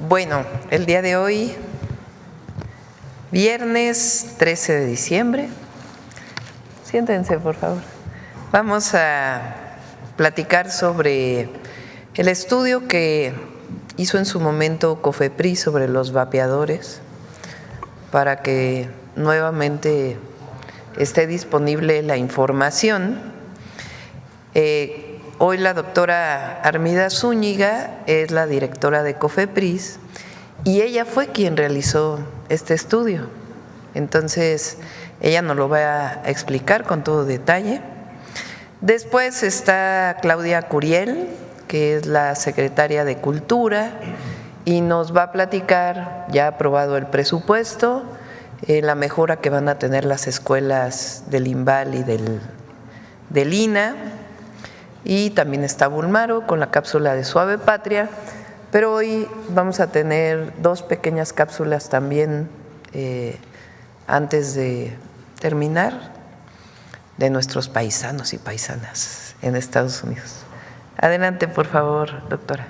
Bueno, el día de hoy, viernes 13 de diciembre, siéntense por favor, vamos a platicar sobre el estudio que hizo en su momento COFEPRIS sobre los vapeadores para que nuevamente esté disponible la información. Hoy la doctora Armida Zúñiga es la directora de COFEPRIS y ella fue quien realizó este estudio. Entonces, ella nos lo va a explicar con todo detalle. Después está Claudia Curiel, que es la secretaria de Cultura, y nos va a platicar, ya aprobado el presupuesto, la mejora que van a tener las escuelas del INVAL y del INA. Y también está Bulmaro con la cápsula de Suave Patria, pero hoy vamos a tener dos pequeñas cápsulas también antes de terminar de nuestros paisanos y paisanas en Estados Unidos. Adelante, por favor, doctora.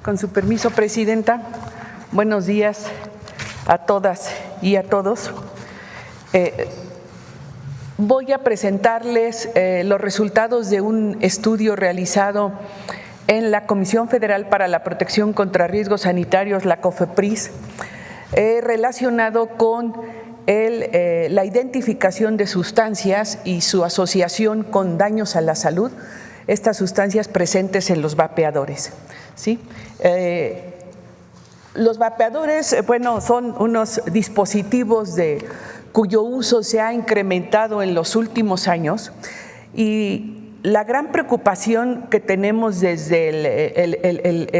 Con su permiso, presidenta, buenos días a todas y a todos. Voy a presentarles los resultados de un estudio realizado en la Comisión Federal para la Protección contra Riesgos Sanitarios, la COFEPRIS, relacionado con la identificación de sustancias y su asociación con daños a la salud, estas sustancias presentes en los vapeadores, ¿sí? Los vapeadores, bueno, son unos dispositivos cuyo uso se ha incrementado en los últimos años, y la gran preocupación que tenemos desde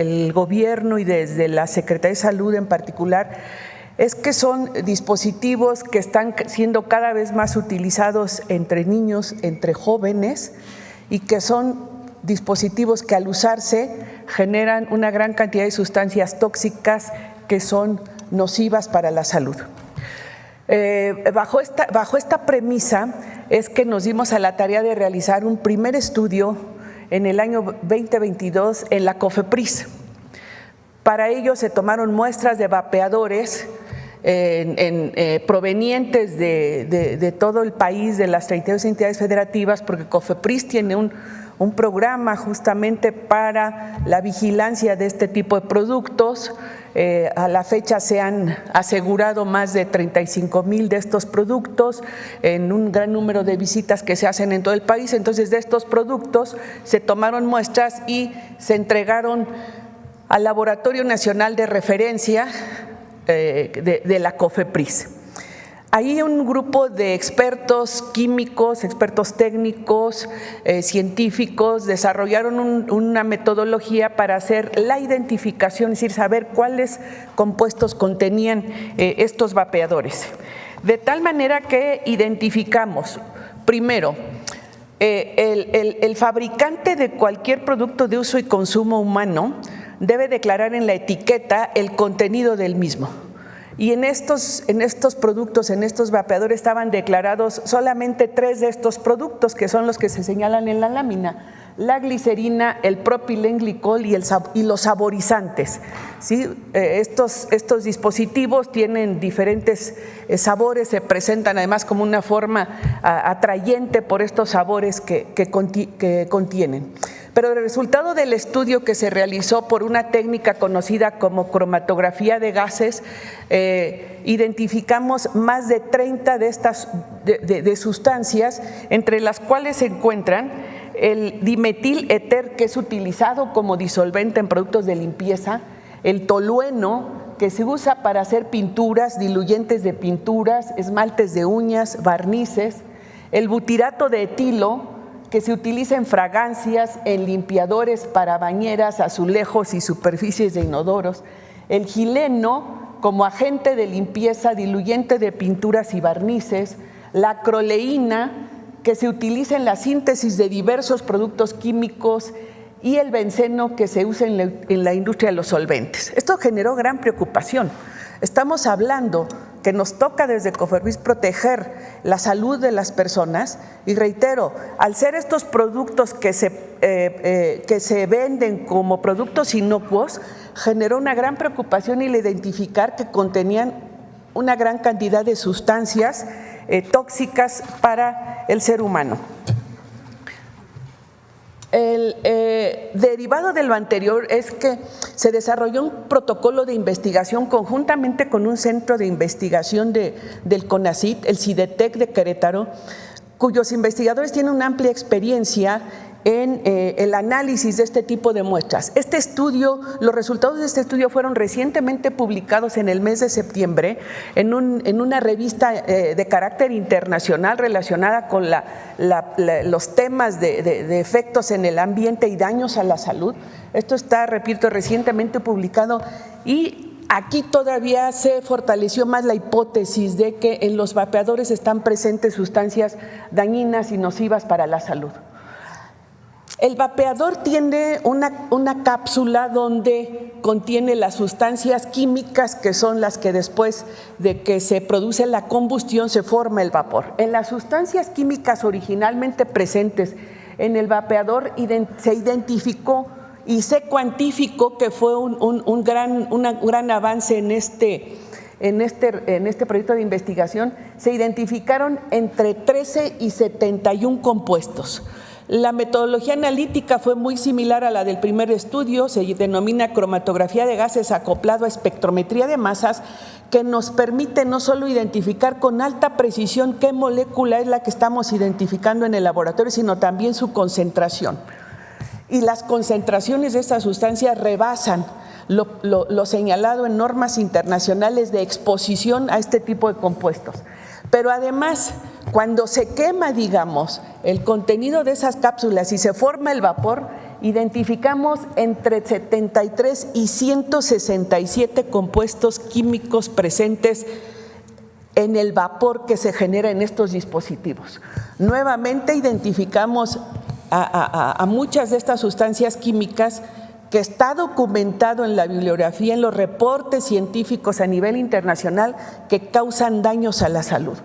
el gobierno y desde la Secretaría de Salud en particular es que son dispositivos que están siendo cada vez más utilizados entre niños, entre jóvenes, y que son dispositivos que al usarse generan una gran cantidad de sustancias tóxicas que son nocivas para la salud. Bajo esta premisa es que nos dimos a la tarea de realizar un primer estudio en el año 2022 en la COFEPRIS. Para ello se tomaron muestras de vapeadores provenientes de todo el país, de las 32 entidades federativas, porque COFEPRIS tiene un programa justamente para la vigilancia de este tipo de productos. A la fecha se han asegurado más de 35,000 de estos productos en un gran número de visitas que se hacen en todo el país. Entonces, de estos productos se tomaron muestras y se entregaron al Laboratorio Nacional de Referencia de la COFEPRIS. Ahí un grupo de expertos químicos, expertos técnicos, científicos, desarrollaron una metodología para hacer la identificación, es decir, saber cuáles compuestos contenían estos vapeadores. De tal manera que identificamos, primero, el fabricante de cualquier producto de uso y consumo humano debe declarar en la etiqueta el contenido del mismo. Y en estos productos, en estos vapeadores, estaban declarados solamente 3 de estos productos, que son los que se señalan en la lámina: la glicerina, el propilenglicol y los saborizantes, ¿sí? Estos dispositivos tienen diferentes sabores, se presentan además como una forma atrayente por estos sabores que contienen. Pero el resultado del estudio, que se realizó por una técnica conocida como cromatografía de gases, identificamos más de 30 de estas sustancias, entre las cuales se encuentran el dimetil éter, que es utilizado como disolvente en productos de limpieza, el tolueno, que se usa para hacer pinturas, diluyentes de pinturas, esmaltes de uñas, barnices, el butirato de etilo, que se utiliza en fragancias, en limpiadores para bañeras, azulejos y superficies de inodoros, el gileno como agente de limpieza, diluyente de pinturas y barnices, la acroleína, que se utiliza en la síntesis de diversos productos químicos, y el benceno, que se usa en la industria de los solventes. Esto generó gran preocupación. Estamos hablando que nos toca desde COFEPRIS proteger la salud de las personas, y reitero, al ser estos productos que se venden como productos inocuos, generó una gran preocupación el identificar que contenían una gran cantidad de sustancias tóxicas para el ser humano. Derivado de lo anterior es que se desarrolló un protocolo de investigación conjuntamente con un centro de investigación del CONACYT, el CIDETEC de Querétaro, cuyos investigadores tienen una amplia experiencia en el análisis de este tipo de muestras. Los resultados de este estudio fueron recientemente publicados en el mes de septiembre en una revista de carácter internacional relacionada con los temas de efectos en el ambiente y daños a la salud. Esto está, repito, recientemente publicado, y aquí todavía se fortaleció más la hipótesis de que en los vapeadores están presentes sustancias dañinas y nocivas para la salud. El vapeador tiene una cápsula donde contiene las sustancias químicas que son las que después de que se produce la combustión se forma el vapor. En las sustancias químicas originalmente presentes en el vapeador se identificó y se cuantificó, que fue un gran avance en este proyecto de investigación. Se identificaron entre 13 y 71 compuestos. La metodología analítica fue muy similar a la del primer estudio, se denomina cromatografía de gases acoplado a espectrometría de masas, que nos permite no solo identificar con alta precisión qué molécula es la que estamos identificando en el laboratorio, sino también su concentración. Y las concentraciones de estas sustancias rebasan lo señalado en normas internacionales de exposición a este tipo de compuestos. Pero además, cuando se quema, digamos, el contenido de esas cápsulas y se forma el vapor, identificamos entre 73 y 167 compuestos químicos presentes en el vapor que se genera en estos dispositivos. Nuevamente identificamos a muchas de estas sustancias químicas que está documentado en la bibliografía, en los reportes científicos a nivel internacional, que causan daños a la salud.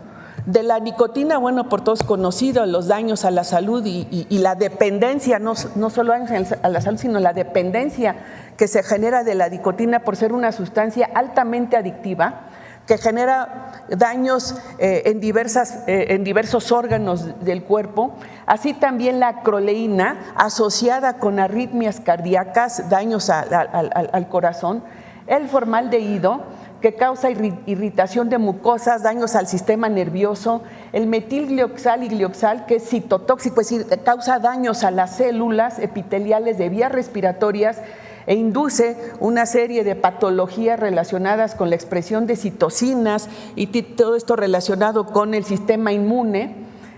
De la nicotina, bueno, por todos conocidos, los daños a la salud y la dependencia, no solo daños a la salud, sino la dependencia que se genera de la nicotina por ser una sustancia altamente adictiva, que genera daños en diversos órganos del cuerpo, así también la acroleína asociada con arritmias cardíacas, daños al corazón, el formaldehído, que causa irritación de mucosas, daños al sistema nervioso, el metilglioxal y glioxal, que es citotóxico, es decir, causa daños a las células epiteliales de vías respiratorias e induce una serie de patologías relacionadas con la expresión de citocinas y todo esto relacionado con el sistema inmune.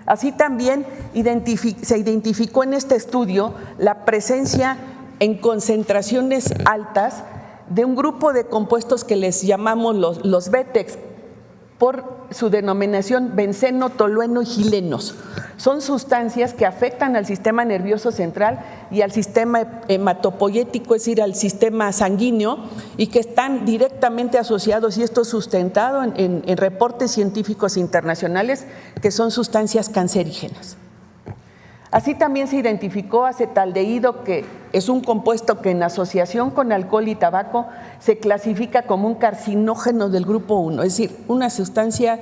Así también se identificó en este estudio la presencia en concentraciones altas de un grupo de compuestos que les llamamos los BETEX, por su denominación benceno, tolueno y gilenos. Son sustancias que afectan al sistema nervioso central y al sistema hematopoyético, es decir, al sistema sanguíneo, y que están directamente asociados, y esto es sustentado en reportes científicos internacionales, que son sustancias cancerígenas. Así también se identificó acetaldehído, que es un compuesto que en asociación con alcohol y tabaco se clasifica como un carcinógeno del grupo 1, es decir, una sustancia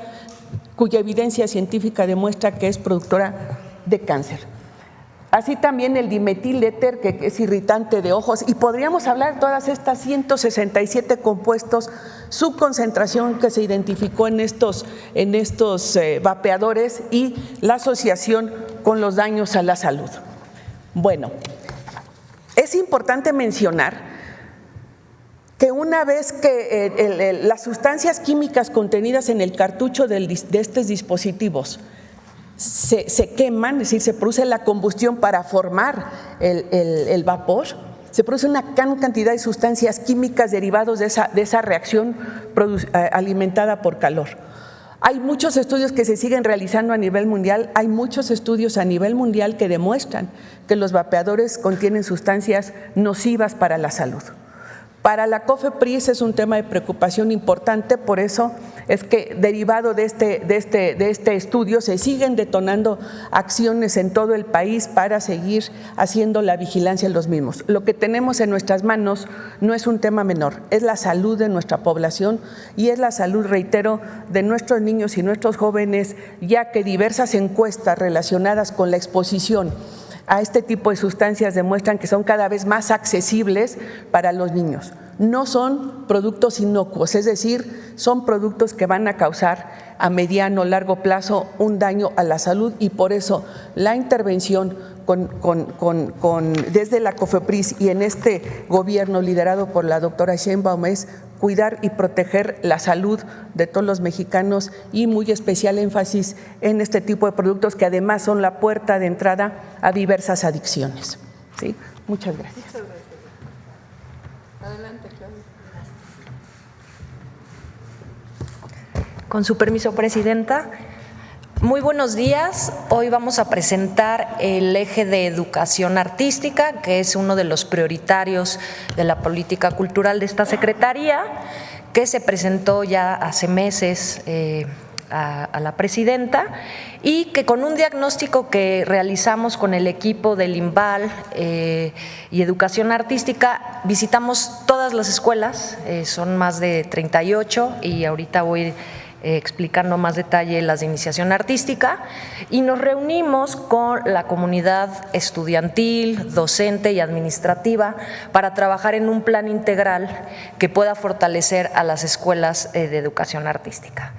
cuya evidencia científica demuestra que es productora de cáncer. Así también el dimetiléter, que es irritante de ojos, y podríamos hablar de todas estas 167 compuestos, su concentración que se identificó en estos vapeadores y la asociación con los daños a la salud. Bueno, es importante mencionar que una vez que las sustancias químicas contenidas en el cartucho de estos dispositivos se queman, es decir, se produce la combustión para formar el vapor, se produce una gran cantidad de sustancias químicas derivados de esa reacción alimentada por calor. Hay muchos estudios que se siguen realizando a nivel mundial, hay muchos estudios a nivel mundial que demuestran que los vapeadores contienen sustancias nocivas para la salud. Para la COFEPRIS es un tema de preocupación importante, por eso es que derivado de este estudio se siguen detonando acciones en todo el país para seguir haciendo la vigilancia en los mismos. Lo que tenemos en nuestras manos no es un tema menor, es la salud de nuestra población y es la salud, reitero, de nuestros niños y nuestros jóvenes, ya que diversas encuestas relacionadas con la exposición a este tipo de sustancias demuestran que son cada vez más accesibles para los niños. No son productos inocuos, es decir, son productos que van a causar a mediano o largo plazo un daño a la salud, y por eso la intervención desde la COFEPRIS y en este gobierno liderado por la doctora Sheinbaum es cuidar y proteger la salud de todos los mexicanos, y muy especial énfasis en este tipo de productos que además son la puerta de entrada a diversas adicciones. ¿Sí? Muchas gracias. Adelante, Claudia. Con su permiso, Presidenta. Muy buenos días. Hoy vamos a presentar el eje de educación artística, que es uno de los prioritarios de la política cultural de esta Secretaría, que se presentó ya hace meses a la Presidenta, y que con un diagnóstico que realizamos con el equipo del INVAL y Educación Artística, visitamos todas las escuelas, son más de 38, y ahorita voy explicando más detalle las de iniciación artística, y nos reunimos con la comunidad estudiantil, docente y administrativa para trabajar en un plan integral que pueda fortalecer a las escuelas de educación artística.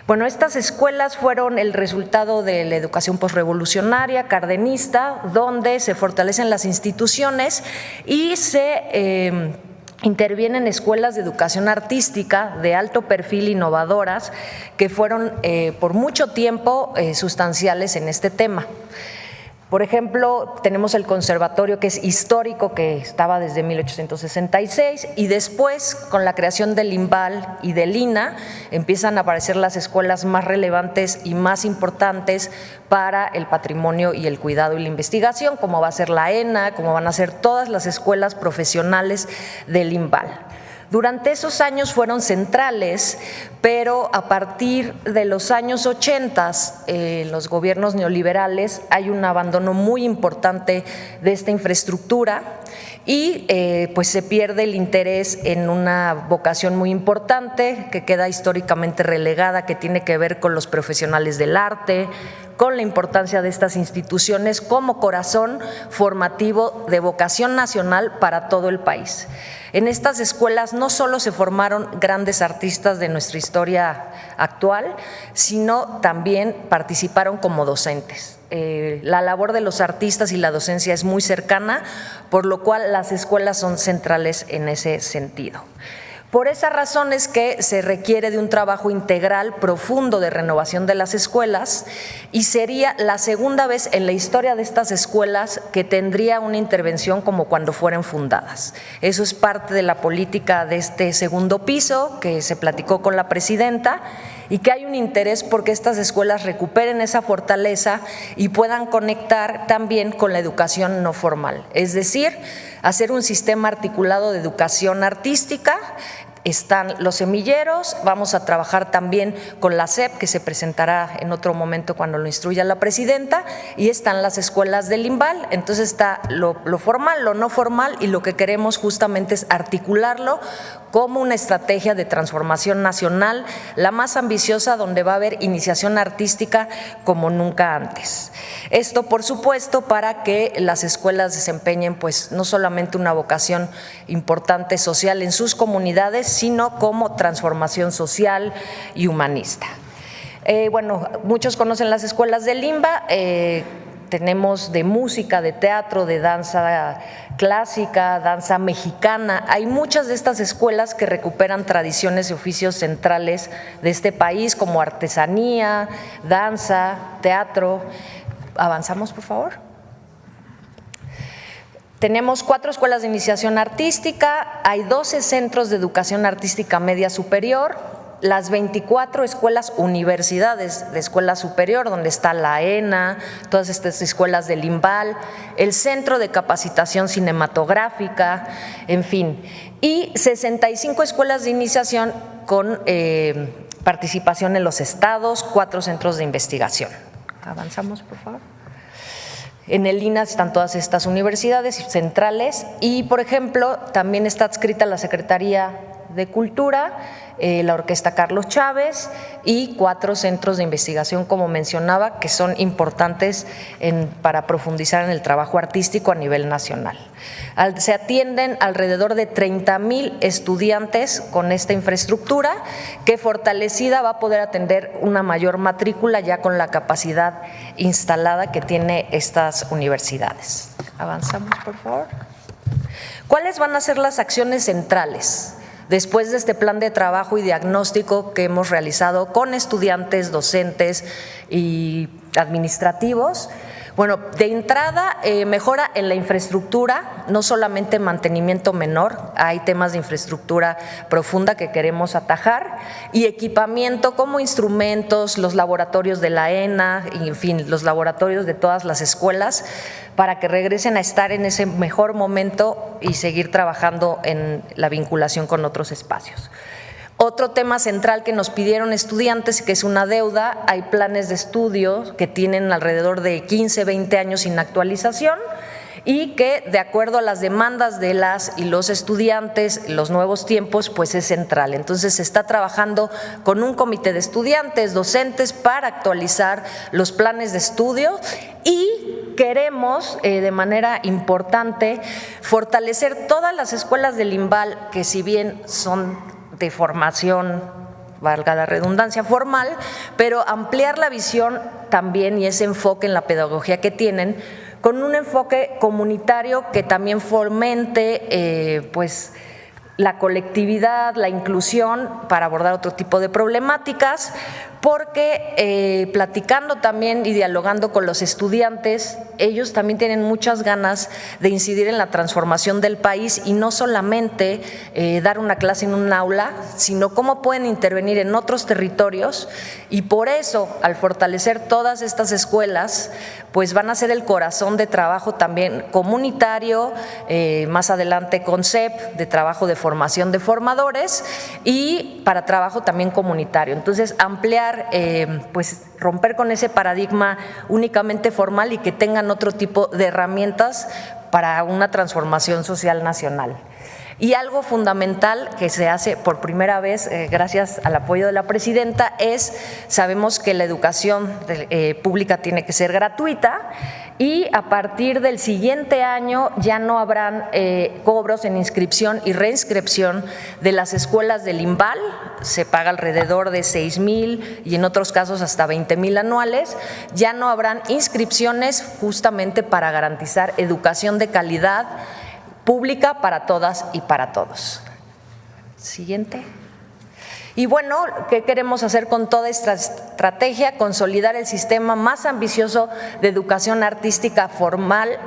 Bueno, estas escuelas fueron el resultado de la educación posrevolucionaria cardenista, donde se fortalecen las instituciones y se intervienen escuelas de educación artística de alto perfil, innovadoras, que fueron por mucho tiempo sustanciales en este tema. Por ejemplo, tenemos el conservatorio, que es histórico, que estaba desde 1866, y después, con la creación del INVAL y del INA, empiezan a aparecer las escuelas más relevantes y más importantes para el patrimonio y el cuidado y la investigación, como va a ser la ENA, como van a ser todas las escuelas profesionales del INVAL. Durante esos años fueron centrales, pero a partir de los años 80, los gobiernos neoliberales, hay un abandono muy importante de esta infraestructura y pues se pierde el interés en una vocación muy importante que queda históricamente relegada, que tiene que ver con los profesionales del arte, con la importancia de estas instituciones como corazón formativo de vocación nacional para todo el país. En estas escuelas no solo se formaron grandes artistas de nuestra historia actual, sino también participaron como docentes. La labor de los artistas y la docencia es muy cercana, por lo cual las escuelas son centrales en ese sentido. Por esa razón es que se requiere de un trabajo integral profundo de renovación de las escuelas, y sería la segunda vez en la historia de estas escuelas que tendría una intervención como cuando fueran fundadas. Eso es parte de la política de este segundo piso que se platicó con la Presidenta, y que hay un interés porque estas escuelas recuperen esa fortaleza y puedan conectar también con la educación no formal, es decir, hacer un sistema articulado de educación artística. Están los semilleros, vamos a trabajar también con la SEP, que se presentará en otro momento cuando lo instruya la Presidenta, y están las escuelas del INVAL. Entonces está lo formal, lo no formal, y lo que queremos justamente es articularlo como una estrategia de transformación nacional, la más ambiciosa, donde va a haber iniciación artística como nunca antes. Esto, por supuesto, para que las escuelas desempeñen pues no solamente una vocación importante social en sus comunidades, sino como transformación social y humanista. Bueno, muchos conocen las escuelas del INVA. Tenemos de música, de teatro, de danza clásica, danza mexicana. Hay muchas de estas escuelas que recuperan tradiciones y oficios centrales de este país, como artesanía, danza, teatro. Avanzamos, por favor. Tenemos 4 escuelas de iniciación artística, hay 12 centros de educación artística media superior, las 24 escuelas universidades de escuela superior, donde está la ENA, todas estas escuelas del INVAL, el Centro de Capacitación Cinematográfica, en fin, y 65 escuelas de iniciación con participación en los estados, 4 centros de investigación. Avanzamos, por favor. En el INAH están todas estas universidades centrales y, por ejemplo, también está adscrita la Secretaría de Cultura, la Orquesta Carlos Chávez y 4 centros de investigación, como mencionaba, que son importantes para profundizar en el trabajo artístico a nivel nacional. Se atienden alrededor de 30,000 estudiantes con esta infraestructura que, fortalecida, va a poder atender una mayor matrícula ya con la capacidad instalada que tiene estas universidades. Avanzamos, por favor. ¿Cuáles van a ser las acciones centrales después de este plan de trabajo y diagnóstico que hemos realizado con estudiantes, docentes y administrativos? Bueno, de entrada, mejora en la infraestructura, no solamente mantenimiento menor, hay temas de infraestructura profunda que queremos atajar, y equipamiento como instrumentos, los laboratorios de la ENA, y en fin, los laboratorios de todas las escuelas, para que regresen a estar en ese mejor momento y seguir trabajando en la vinculación con otros espacios. Otro tema central que nos pidieron estudiantes, que es una deuda, hay planes de estudio que tienen alrededor de 15, 20 años sin actualización y que, de acuerdo a las demandas de las y los estudiantes, los nuevos tiempos, pues es central. Entonces se está trabajando con un comité de estudiantes, docentes, para actualizar los planes de estudio y queremos, de manera importante, fortalecer todas las escuelas del IMBAL, que si bien son de formación, valga la redundancia, formal, pero ampliar la visión también y ese enfoque en la pedagogía que tienen, con un enfoque comunitario que también fomente pues la colectividad, la inclusión para abordar otro tipo de problemáticas, porque platicando también y dialogando con los estudiantes, ellos también tienen muchas ganas de incidir en la transformación del país y no solamente dar una clase en un aula, sino cómo pueden intervenir en otros territorios, y por eso, al fortalecer todas estas escuelas, pues van a ser el corazón de trabajo también comunitario, más adelante con CEP, de trabajo de formación de formadores y para trabajo también comunitario. Entonces, ampliar, pues romper con ese paradigma únicamente formal y que tengan otro tipo de herramientas para una transformación social nacional. Y algo fundamental que se hace por primera vez, gracias al apoyo de la presidenta, sabemos que la educación pública tiene que ser gratuita y a partir del siguiente año ya no habrán cobros en inscripción y reinscripción de las escuelas del IMBAL. Se paga alrededor de 6,000 y en otros casos hasta 20,000 anuales. Ya no habrán inscripciones, justamente para garantizar educación de calidad pública para todas y para todos. Siguiente. Y bueno, ¿qué queremos hacer con toda esta estrategia? Consolidar el sistema más ambicioso de educación artística formal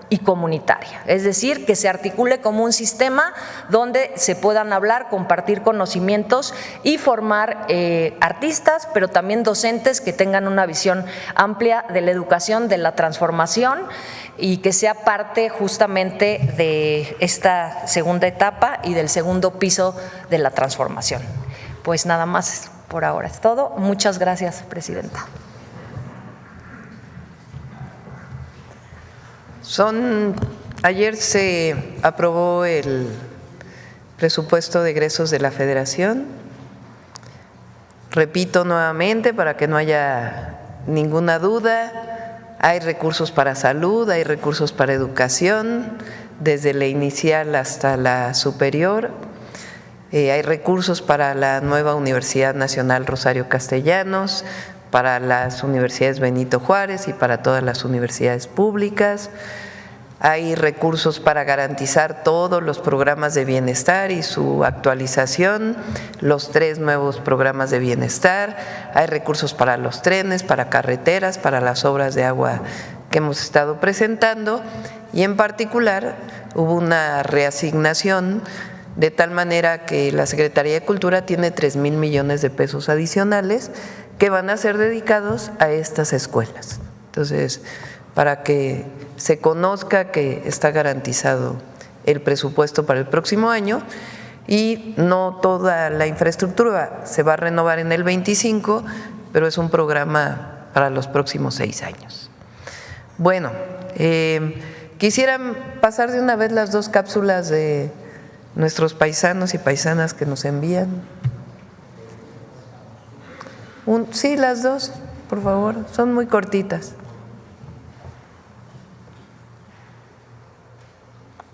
y comunitaria, es decir, que se articule como un sistema donde se puedan hablar, compartir conocimientos y formar artistas, pero también docentes que tengan una visión amplia de la educación, de la transformación, y que sea parte justamente de esta segunda etapa y del segundo piso de la transformación. Pues nada más por ahora es todo. Muchas gracias, presidenta. Ayer se aprobó el presupuesto de egresos de la Federación. Repito nuevamente para que no haya ninguna duda, hay recursos para salud, hay recursos para educación, desde la inicial hasta la superior. Hay recursos para la nueva Universidad Nacional Rosario Castellanos, para las universidades Benito Juárez y para todas las universidades públicas. Hay recursos para garantizar todos los programas de bienestar y su actualización, los 3 nuevos programas de bienestar. Hay recursos para los trenes, para carreteras, para las obras de agua que hemos estado presentando, y en particular hubo una reasignación de tal manera que la Secretaría de Cultura tiene 3,000 millones de pesos adicionales que van a ser dedicados a estas escuelas. Entonces, para que se conozca que está garantizado el presupuesto para el próximo año. y no toda la infraestructura se va a renovar en el 25, pero es un programa para los próximos 6 años. Bueno, quisieran pasar de una vez las 2 cápsulas de nuestros paisanos y paisanas que nos envían. Sí, las 2, por favor, son muy cortitas.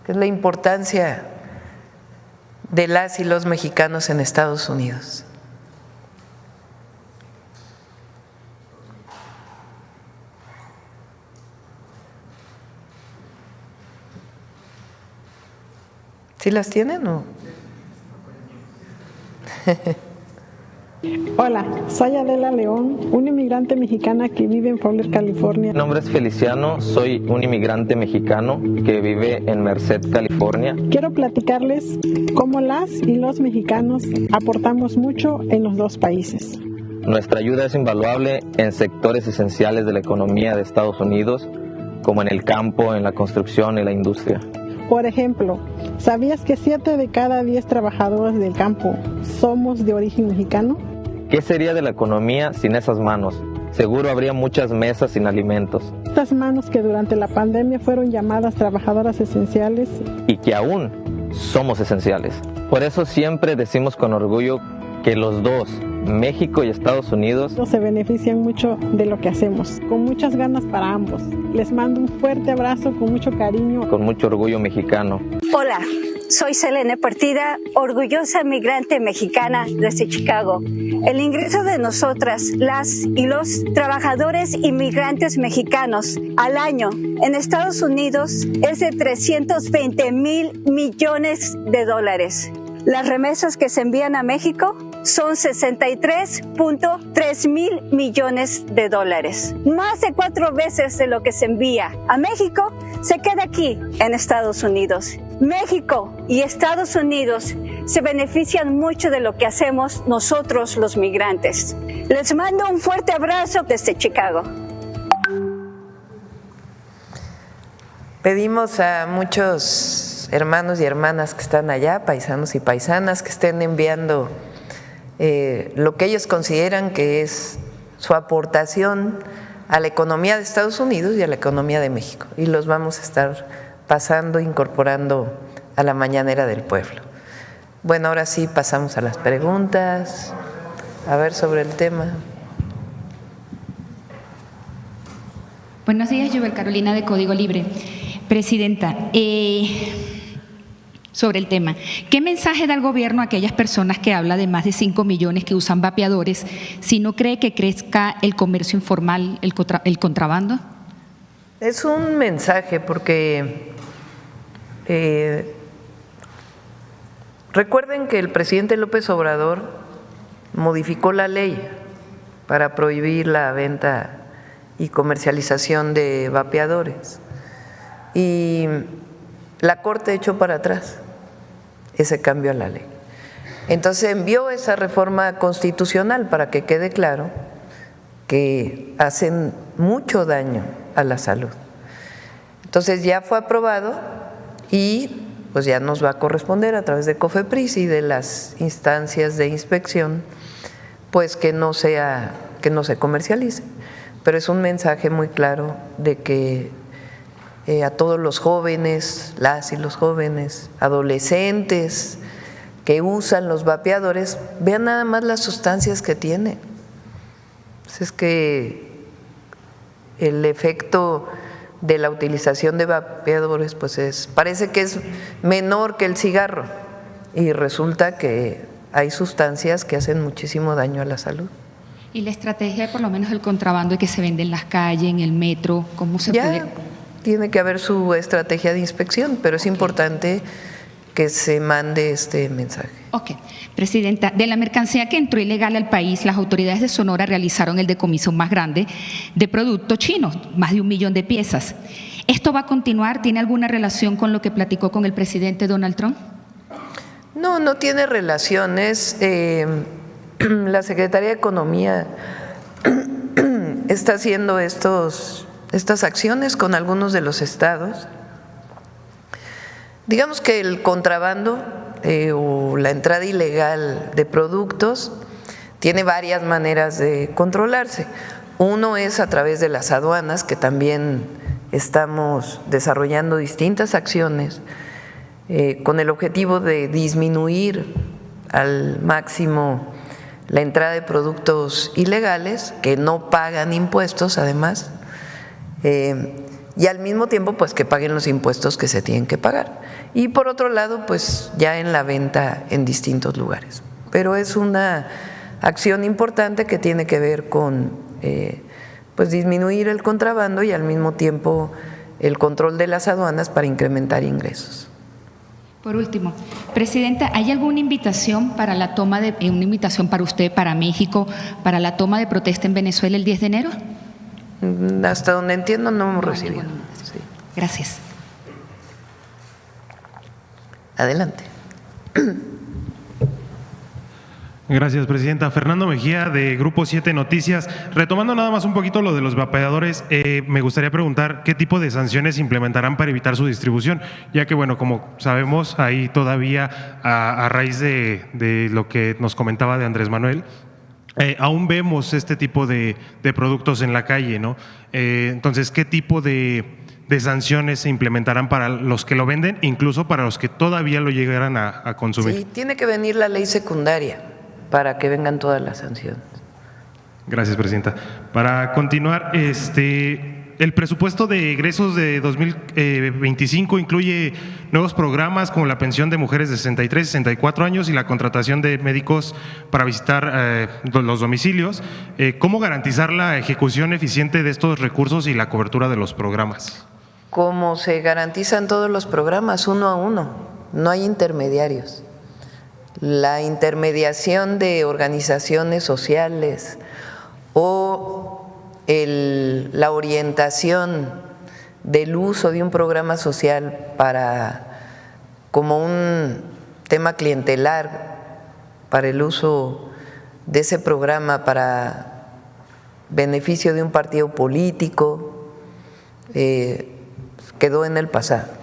¿Qué es la importancia de las y los mexicanos en Estados Unidos? ¿Sí las tienen o? Hola, soy Adela León, una inmigrante mexicana que vive en Fowler, California. Mi nombre es Feliciano, soy un inmigrante mexicano que vive en Merced, California. Quiero platicarles cómo las y los mexicanos aportamos mucho en los 2 países. Nuestra ayuda es invaluable en sectores esenciales de la economía de Estados Unidos, como en el campo, en la construcción y la industria. Por ejemplo, ¿sabías que 7 de cada 10 trabajadores del campo somos de origen mexicano? ¿Qué sería de la economía sin esas manos? Seguro habría muchas mesas sin alimentos. Estas manos que durante la pandemia fueron llamadas trabajadoras esenciales. Y que aún somos esenciales. Por eso siempre decimos con orgullo que los 2, México y Estados Unidos, se benefician mucho de lo que hacemos, con muchas ganas para ambos. Les mando un fuerte abrazo con mucho cariño. con mucho orgullo mexicano. Hola, soy Selene Partida, orgullosa migrante mexicana desde Chicago. El ingreso de nosotras, las y los trabajadores inmigrantes mexicanos al año en Estados Unidos es de $320,000 millones. Las remesas que se envían a México son $63.3 mil millones. Más de 4 veces de lo que se envía a México se queda aquí en Estados Unidos. México y Estados Unidos se benefician mucho de lo que hacemos nosotros los migrantes. Les mando un fuerte abrazo desde Chicago. Pedimos a muchos hermanos y hermanas que están allá, paisanos y paisanas, que estén enviando lo que ellos consideran que es su aportación a la economía de Estados Unidos y a la economía de México. Y los vamos a estar pasando, incorporando a la mañanera del pueblo. Bueno, ahora sí pasamos a las preguntas. A ver, sobre el tema. Buenos días, Yubel Carolina de Código Libre. Presidenta, sobre el tema, ¿qué mensaje da el gobierno a aquellas personas que habla de más de 5 millones que usan vapeadores si no cree que crezca el comercio informal, el contrabando? Es un mensaje porque recuerden que el presidente López Obrador modificó la ley para prohibir la venta y comercialización de vapeadores y la Corte echó para atrás ese cambio a la ley. Entonces envió esa reforma constitucional para que quede claro que hacen mucho daño a la salud. Entonces ya fue aprobado y pues ya nos va a corresponder a través de COFEPRIS y de las instancias de inspección, pues que no se comercialice. Pero es un mensaje muy claro de que a todos los jóvenes, las y los jóvenes, adolescentes que usan los vapeadores, vean nada más las sustancias que tiene. Es que el efecto de la utilización de vapeadores pues parece que es menor que el cigarro y resulta que hay sustancias que hacen muchísimo daño a la salud. Y la estrategia, por lo menos el contrabando que se vende en las calles, en el metro, ¿cómo se puede? Tiene que haber su estrategia de inspección, pero es importante que se mande este mensaje. Ok. Presidenta, de la mercancía que entró ilegal al país, las autoridades de Sonora realizaron el decomiso más grande de productos chinos, más de 1 millón de piezas. ¿Esto va a continuar? ¿Tiene alguna relación con lo que platicó con el presidente Donald Trump? No, no tiene relación. La Secretaría de Economía está haciendo estas acciones con algunos de los estados. Digamos que el contrabando o la entrada ilegal de productos tiene varias maneras de controlarse. Uno es a través de las aduanas, que también estamos desarrollando distintas acciones con el objetivo de disminuir al máximo la entrada de productos ilegales que no pagan impuestos, además, y al mismo tiempo pues que paguen los impuestos que se tienen que pagar. Y por otro lado, pues ya en la venta en distintos lugares. Pero es una acción importante que tiene que ver con pues disminuir el contrabando y al mismo tiempo el control de las aduanas para incrementar ingresos. Por último, Presidenta, ¿hay alguna invitación para la toma de, una invitación para usted, para México, para la toma de protesta en Venezuela el 10 de enero? Hasta donde entiendo no hemos recibido. Sí. Gracias. Adelante. Gracias, Presidenta. Fernando Mejía, de Grupo 7 Noticias. Retomando nada más un poquito lo de los vapeadores, me gustaría preguntar qué tipo de sanciones implementarán para evitar su distribución, ya que, bueno, como sabemos, ahí todavía, a raíz de lo que nos comentaba de Andrés Manuel, aún vemos este tipo de productos en la calle, ¿no? Entonces, ¿qué tipo de sanciones se implementarán para los que lo venden, incluso para los que todavía lo llegaran a consumir? Sí, tiene que venir la ley secundaria para que vengan todas las sanciones. Gracias, Presidenta. Para continuar, el presupuesto de egresos de 2025 incluye nuevos programas como la pensión de mujeres de 63 y 64 años y la contratación de médicos para visitar los domicilios. ¿Cómo garantizar la ejecución eficiente de estos recursos y la cobertura de los programas? Como se garantizan todos los programas, uno a uno, no hay intermediarios. La intermediación de organizaciones sociales o la orientación del uso de un programa social como un tema clientelar para el uso de ese programa para beneficio de un partido político quedó en el pasado.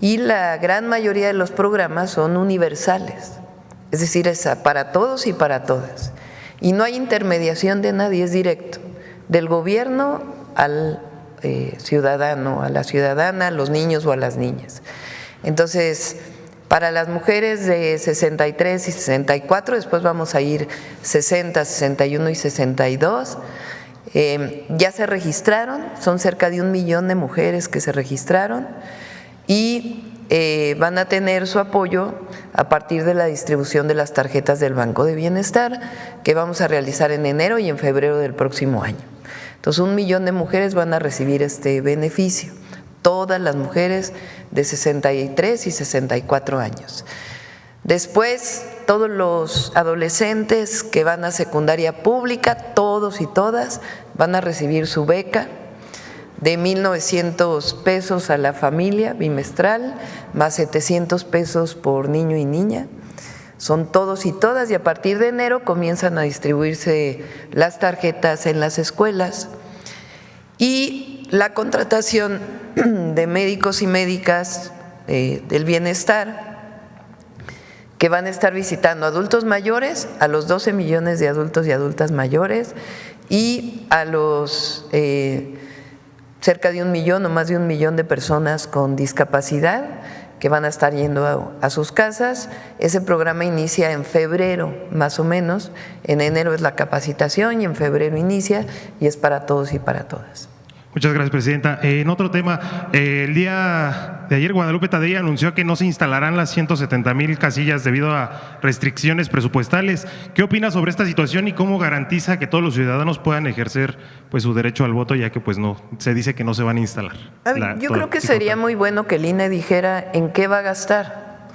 Y la gran mayoría de los programas son universales, es decir, es para todos y para todas. Y no hay intermediación de nadie, es directo, del gobierno al ciudadano, a la ciudadana, a los niños o a las niñas. Entonces, para las mujeres de 63 y 64, después vamos a ir 60, 61 y 62, ya se registraron, son cerca de 1 millón de mujeres que se registraron, y van a tener su apoyo a partir de la distribución de las tarjetas del Banco de Bienestar que vamos a realizar en enero y en febrero del próximo año. Entonces, 1 millón de mujeres van a recibir este beneficio, todas las mujeres de 63 y 64 años. Después, todos los adolescentes que van a secundaria pública, todos y todas, van a recibir su beca de 1,900 pesos a la familia bimestral, más 700 pesos por niño y niña. Son todos y todas, y a partir de enero comienzan a distribuirse las tarjetas en las escuelas. Y la contratación de médicos y médicas del bienestar que van a estar visitando adultos mayores, a los 12 millones de adultos y adultas mayores, y a los cerca de 1 millón o más de 1 millón de personas con discapacidad que van a estar yendo a sus casas. Ese programa inicia en febrero, más o menos. En enero es la capacitación y en febrero inicia, y es para todos y para todas. Muchas gracias, Presidenta. En otro tema, el día de ayer Guadalupe Tadei anunció que no se instalarán las 170,000 casillas debido a restricciones presupuestales. ¿Qué opina sobre esta situación y cómo garantiza que todos los ciudadanos puedan ejercer pues su derecho al voto, ya que pues no se dice que no se van a instalar? Yo creo que sería muy bueno que el INE dijera en qué va a gastar,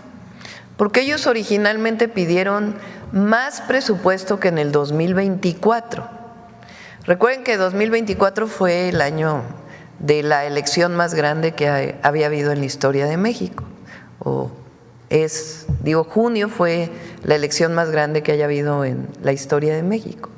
porque ellos originalmente pidieron más presupuesto que en el 2024. Recuerden que 2024 fue el año de la elección más grande que había habido en la historia de México. Junio fue la elección más grande que haya habido en la historia de México.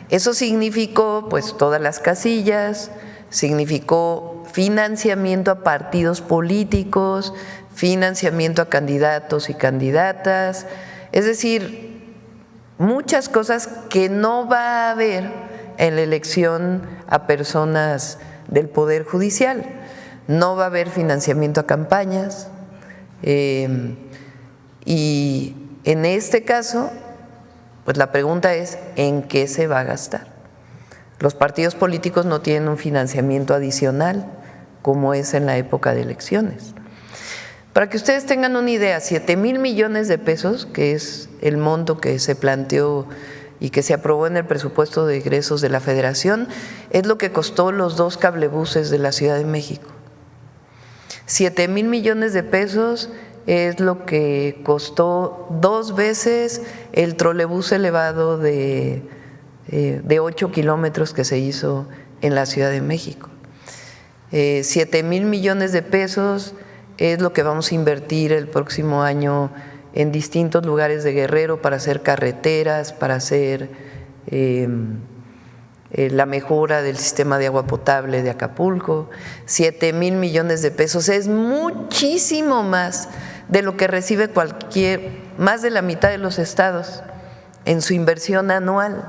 Eso significó pues todas las casillas, significó financiamiento a partidos políticos, financiamiento a candidatos y candidatas, es decir, muchas cosas que no va a haber en la elección a personas del Poder Judicial. No va a haber financiamiento a campañas y en este caso, pues la pregunta es, ¿en qué se va a gastar? Los partidos políticos no tienen un financiamiento adicional como es en la época de elecciones. Para que ustedes tengan una idea, 7,000 millones de pesos, que es el monto que se planteó y que se aprobó en el presupuesto de egresos de la Federación, es lo que costó los 2 cablebuses de la Ciudad de México. 7,000 millones de pesos es lo que costó 2 veces el trolebús elevado de 8 kilómetros que se hizo en la Ciudad de México. 7,000 millones de pesos es lo que vamos a invertir el próximo año en distintos lugares de Guerrero para hacer carreteras, para hacer la mejora del sistema de agua potable de Acapulco. 7,000 millones de pesos es muchísimo más de lo que recibe más de la mitad de los estados en su inversión anual.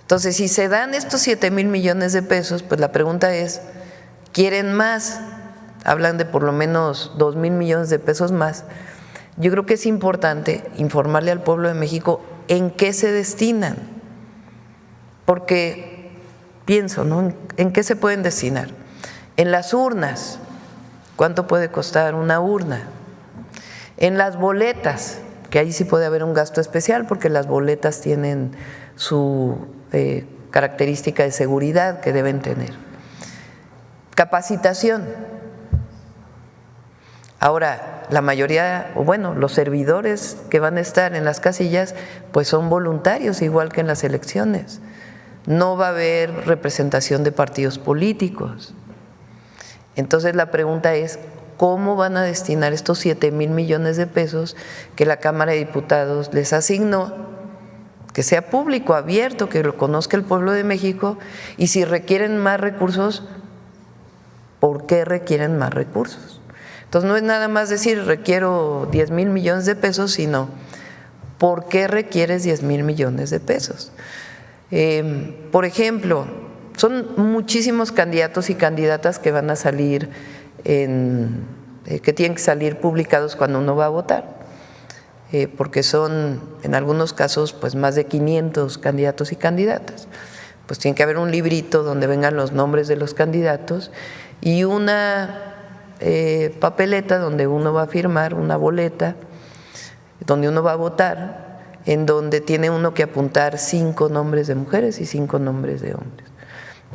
Entonces, si se dan estos 7,000 millones de pesos, pues la pregunta es, ¿quieren más? Hablan de por lo menos 2,000 millones de pesos más. Yo creo que es importante informarle al pueblo de México en qué se destinan, porque pienso, ¿no? ¿En qué se pueden destinar? En las urnas, ¿cuánto puede costar una urna? En las boletas, que ahí sí puede haber un gasto especial porque las boletas tienen su característica de seguridad que deben tener. Capacitación. Ahora, la mayoría, o bueno, los servidores que van a estar en las casillas, pues son voluntarios, igual que en las elecciones. No va a haber representación de partidos políticos. Entonces la pregunta es, ¿cómo van a destinar estos 7,000 millones de pesos que la Cámara de Diputados les asignó? Que sea público, abierto, que lo conozca el pueblo de México, y si requieren más recursos, ¿por qué requieren más recursos? Entonces no es nada más decir requiero 10,000 millones de pesos, sino ¿por qué requieres 10,000 millones de pesos? Por ejemplo, son muchísimos candidatos y candidatas que van a salir, que tienen que salir publicados cuando uno va a votar, porque son en algunos casos pues más de 500 candidatos y candidatas. Pues tiene que haber un librito donde vengan los nombres de los candidatos y una papeleta donde uno va a firmar, una boleta donde uno va a votar, en donde tiene uno que apuntar 5 nombres de mujeres y 5 nombres de hombres.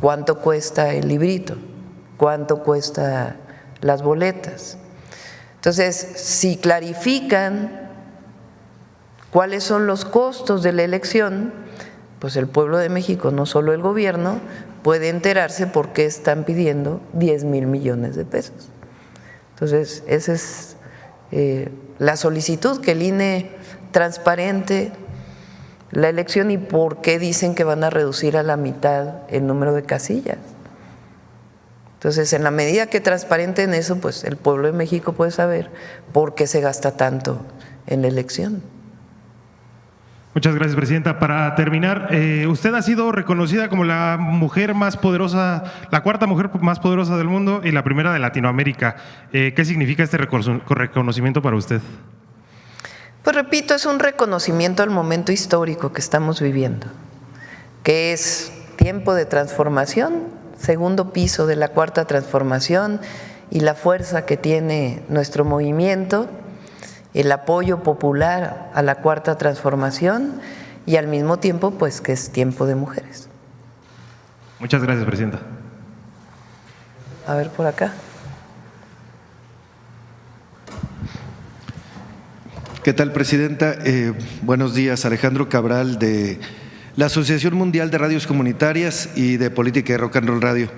¿Cuánto cuesta el librito? ¿Cuánto cuesta las boletas? Entonces, si clarifican cuáles son los costos de la elección, pues el pueblo de México, no solo el gobierno, puede enterarse por qué están pidiendo 10,000 millones de pesos. Entonces, esa es la solicitud, que el INE transparente la elección y por qué dicen que van a reducir a la mitad el número de casillas. Entonces, en la medida que transparenten eso, pues el pueblo de México puede saber por qué se gasta tanto en la elección. Muchas gracias, Presidenta. Para terminar, usted ha sido reconocida como la mujer más poderosa, la 4ª mujer más poderosa del mundo y la primera de Latinoamérica. ¿Qué significa este reconocimiento para usted? Pues repito, es un reconocimiento al momento histórico que estamos viviendo, que es tiempo de transformación, segundo piso de la 4ª transformación y la fuerza que tiene nuestro movimiento, el apoyo popular a la 4ª transformación y al mismo tiempo pues que es tiempo de mujeres. Muchas gracias, Presidenta. A ver por acá. ¿Qué tal, Presidenta? Buenos días, Alejandro Cabral de la Asociación Mundial de Radios Comunitarias y de Política de Rock and Roll Radio.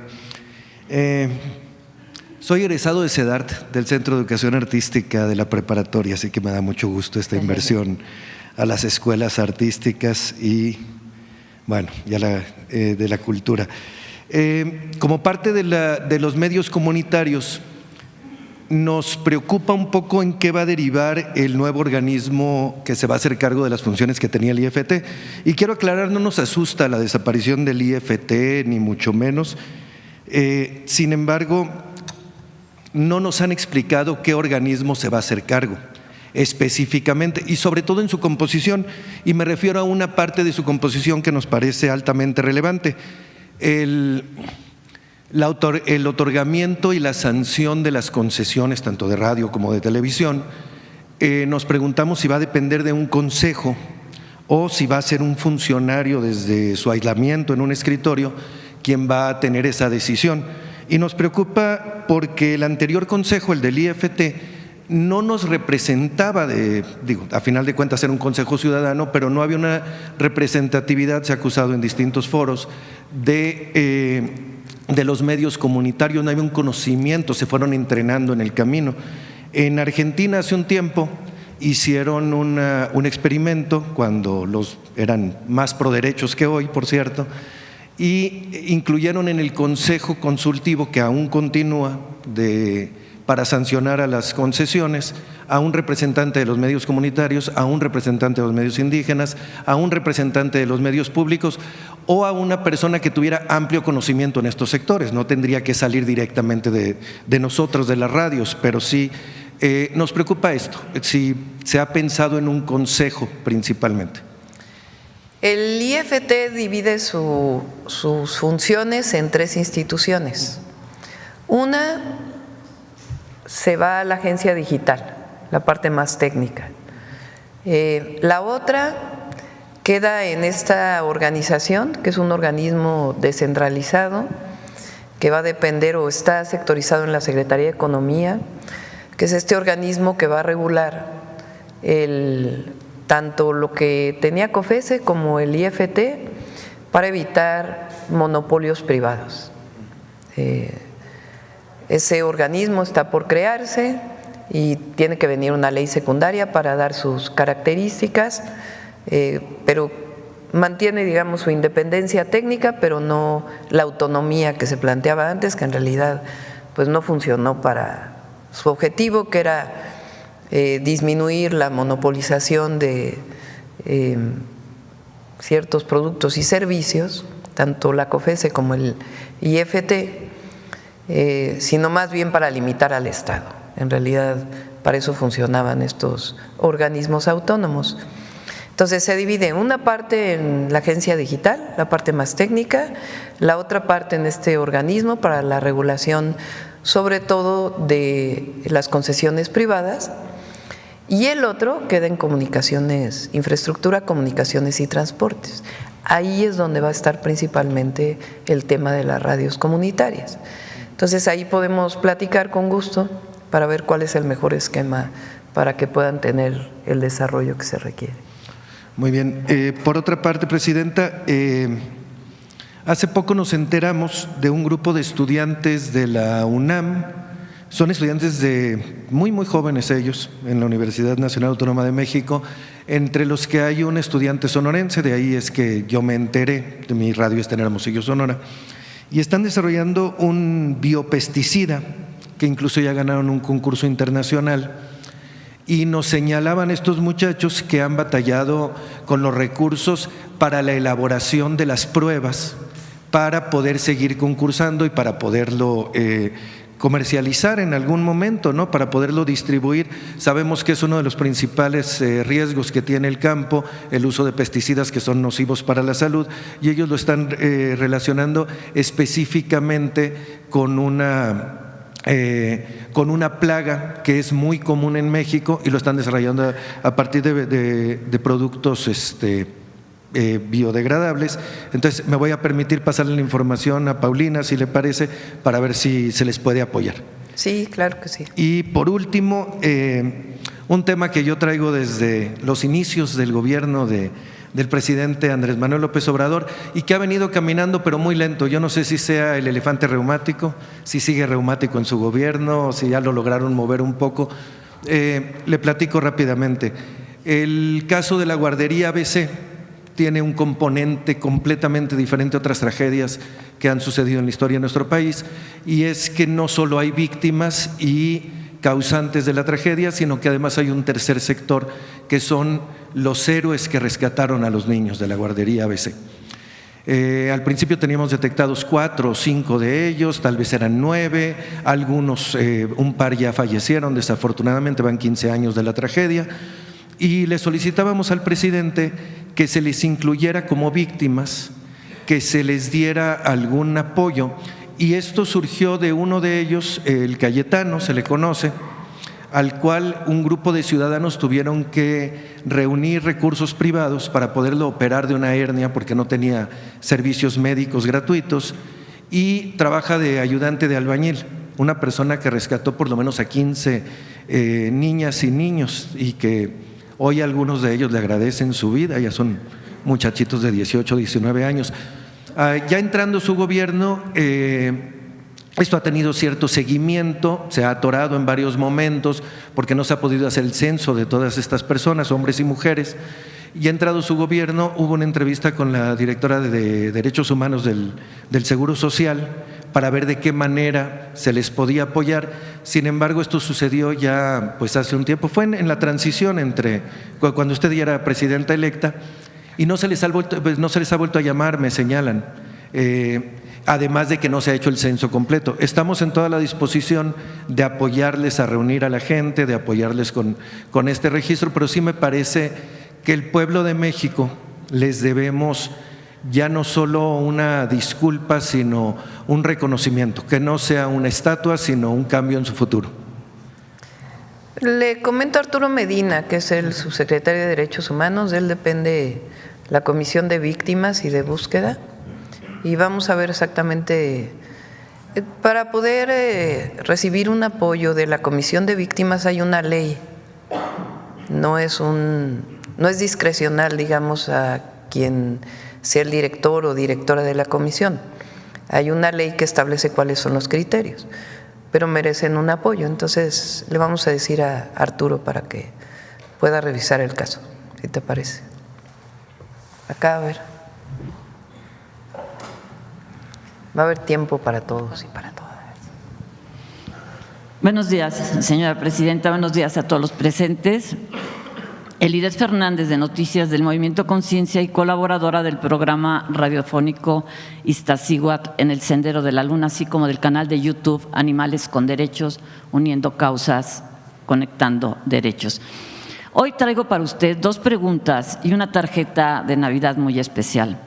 Soy egresado de CEDART, del Centro de Educación Artística de la Preparatoria, así que me da mucho gusto esta inversión a las escuelas artísticas y, bueno, ya de la cultura. Como parte de los medios comunitarios, nos preocupa un poco en qué va a derivar el nuevo organismo que se va a hacer cargo de las funciones que tenía el IFT. Y quiero aclarar, no nos asusta la desaparición del IFT, ni mucho menos. Sin embargo, no nos han explicado qué organismo se va a hacer cargo específicamente y sobre todo en su composición, y me refiero a una parte de su composición que nos parece altamente relevante. El otorgamiento y la sanción de las concesiones, tanto de radio como de televisión, nos preguntamos si va a depender de un consejo o si va a ser un funcionario desde su aislamiento en un escritorio quien va a tener esa decisión. Y nos preocupa porque el anterior consejo, el del IFT, no nos representaba, a final de cuentas era un consejo ciudadano, pero no había una representatividad, se ha acusado en distintos foros, de los medios comunitarios, no había un conocimiento, se fueron entrenando en el camino. En Argentina hace un tiempo hicieron un experimento, cuando eran más pro derechos que hoy, por cierto, y incluyeron en el consejo consultivo, que aún continúa, para sancionar a las concesiones, a un representante de los medios comunitarios, a un representante de los medios indígenas, a un representante de los medios públicos o a una persona que tuviera amplio conocimiento en estos sectores. No tendría que salir directamente de nosotros, de las radios, pero sí nos preocupa esto, si se ha pensado en un consejo principalmente. El IFT divide sus funciones en 3 instituciones. Una se va a la agencia digital, la parte más técnica. La otra queda en esta organización, que es un organismo descentralizado, que va a depender o está sectorizado en la Secretaría de Economía, que es este organismo que va a regular tanto lo que tenía COFESE como el IFT para evitar monopolios privados. Ese organismo está por crearse y tiene que venir una ley secundaria para dar sus características, pero mantiene, digamos, su independencia técnica, pero no la autonomía que se planteaba antes, que en realidad pues no funcionó para su objetivo, que era disminuir la monopolización de ciertos productos y servicios, tanto la COFESE como el IFT, sino más bien para limitar al Estado. En realidad, para eso funcionaban estos organismos autónomos. Entonces, se divide una parte en la agencia digital, la parte más técnica, la otra parte en este organismo para la regulación, sobre todo de las concesiones privadas, y el otro queda en comunicaciones, infraestructura, comunicaciones y transportes. Ahí es donde va a estar principalmente el tema de las radios comunitarias. Entonces ahí podemos platicar con gusto para ver cuál es el mejor esquema para que puedan tener el desarrollo que se requiere. Muy bien. Por otra parte, Presidenta, hace poco nos enteramos de un grupo de estudiantes de la UNAM, son estudiantes muy jóvenes ellos, en la Universidad Nacional Autónoma de México, entre los que hay un estudiante sonorense, de ahí es que yo me enteré, de mi radio está en Hermosillo, Sonora, y están desarrollando un biopesticida que incluso ya ganaron un concurso internacional, y nos señalaban estos muchachos que han batallado con los recursos para la elaboración de las pruebas para poder seguir concursando y para poderlo comercializar en algún momento, ¿no? Para poderlo distribuir. Sabemos que es uno de los principales riesgos que tiene el campo, el uso de pesticidas que son nocivos para la salud, y ellos lo están relacionando específicamente con una plaga que es muy común en México, y lo están desarrollando a partir de productos biodegradables. Entonces me voy a permitir pasarle la información a Paulina, si le parece, para ver si se les puede apoyar. Sí, claro que sí. Y por último, un tema que yo traigo desde los inicios del gobierno del presidente Andrés Manuel López Obrador y que ha venido caminando pero muy lento. Yo no sé si sea el elefante reumático, si sigue reumático en su gobierno, si ya lo lograron mover un poco. Le platico rápidamente. El caso de la guardería ABC tiene un componente completamente diferente a otras tragedias que han sucedido en la historia de nuestro país, y es que no solo hay víctimas y causantes de la tragedia, sino que además hay un tercer sector que son los héroes que rescataron a los niños de la guardería ABC. Al principio teníamos detectados 4 o 5 de ellos, tal vez eran 9, algunos, un par ya fallecieron, desafortunadamente van 15 años de la tragedia, y le solicitábamos al presidente que se les incluyera como víctimas, que se les diera algún apoyo, y esto surgió de uno de ellos, el Cayetano, se le conoce, al cual un grupo de ciudadanos tuvieron que reunir recursos privados para poderlo operar de una hernia porque no tenía servicios médicos gratuitos, y trabaja de ayudante de albañil, una persona que rescató por lo menos a 15 niñas y niños, y que hoy algunos de ellos le agradecen su vida, ya son muchachitos de 18, 19 años. Ya entrando su gobierno, esto ha tenido cierto seguimiento, se ha atorado en varios momentos porque no se ha podido hacer el censo de todas estas personas, hombres y mujeres. Y entrado su gobierno, hubo una entrevista con la directora de Derechos Humanos del Seguro Social para ver de qué manera se les podía apoyar. Sin embargo, esto sucedió ya pues hace un tiempo, fue en la transición entre cuando usted ya era presidenta electa, y no se les ha vuelto a llamar, me señalan. Además de que no se ha hecho el censo completo. Estamos en toda la disposición de apoyarles a reunir a la gente, de apoyarles con este registro, pero sí me parece que el pueblo de México les debemos ya no solo una disculpa, sino un reconocimiento, que no sea una estatua, sino un cambio en su futuro. Le comento a Arturo Medina, que es el subsecretario de Derechos Humanos, de él depende la Comisión de Víctimas y de Búsqueda, y vamos a ver exactamente, para poder recibir un apoyo de la Comisión de Víctimas hay una ley, no es discrecional, digamos, a quien sea el director o directora de la comisión. Hay una ley que establece cuáles son los criterios, pero merecen un apoyo. Entonces le vamos a decir a Arturo para que pueda revisar el caso, si te parece. Acá, a ver. Va a haber tiempo para todos y para todas. Buenos días, señora presidenta. Buenos días a todos los presentes. Elides Fernández, de Noticias del Movimiento Conciencia y colaboradora del programa radiofónico Iztaccíhuatl en el Sendero de la Luna, así como del canal de YouTube Animales con Derechos, uniendo causas, conectando derechos. Hoy traigo para usted 2 preguntas y una tarjeta de Navidad muy especial.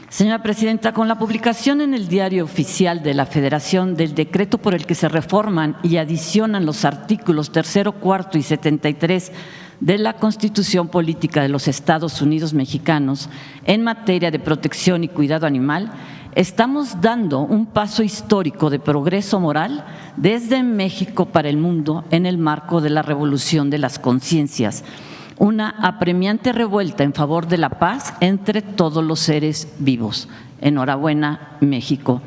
Señora presidenta, con la publicación en el Diario Oficial de la Federación del decreto por el que se reforman y adicionan los artículos 3, 4 y 73 de la Constitución Política de los Estados Unidos Mexicanos en materia de protección y cuidado animal, estamos dando un paso histórico de progreso moral desde México para el mundo en el marco de la revolución de las conciencias, una apremiante revuelta en favor de la paz entre todos los seres vivos. Enhorabuena, México.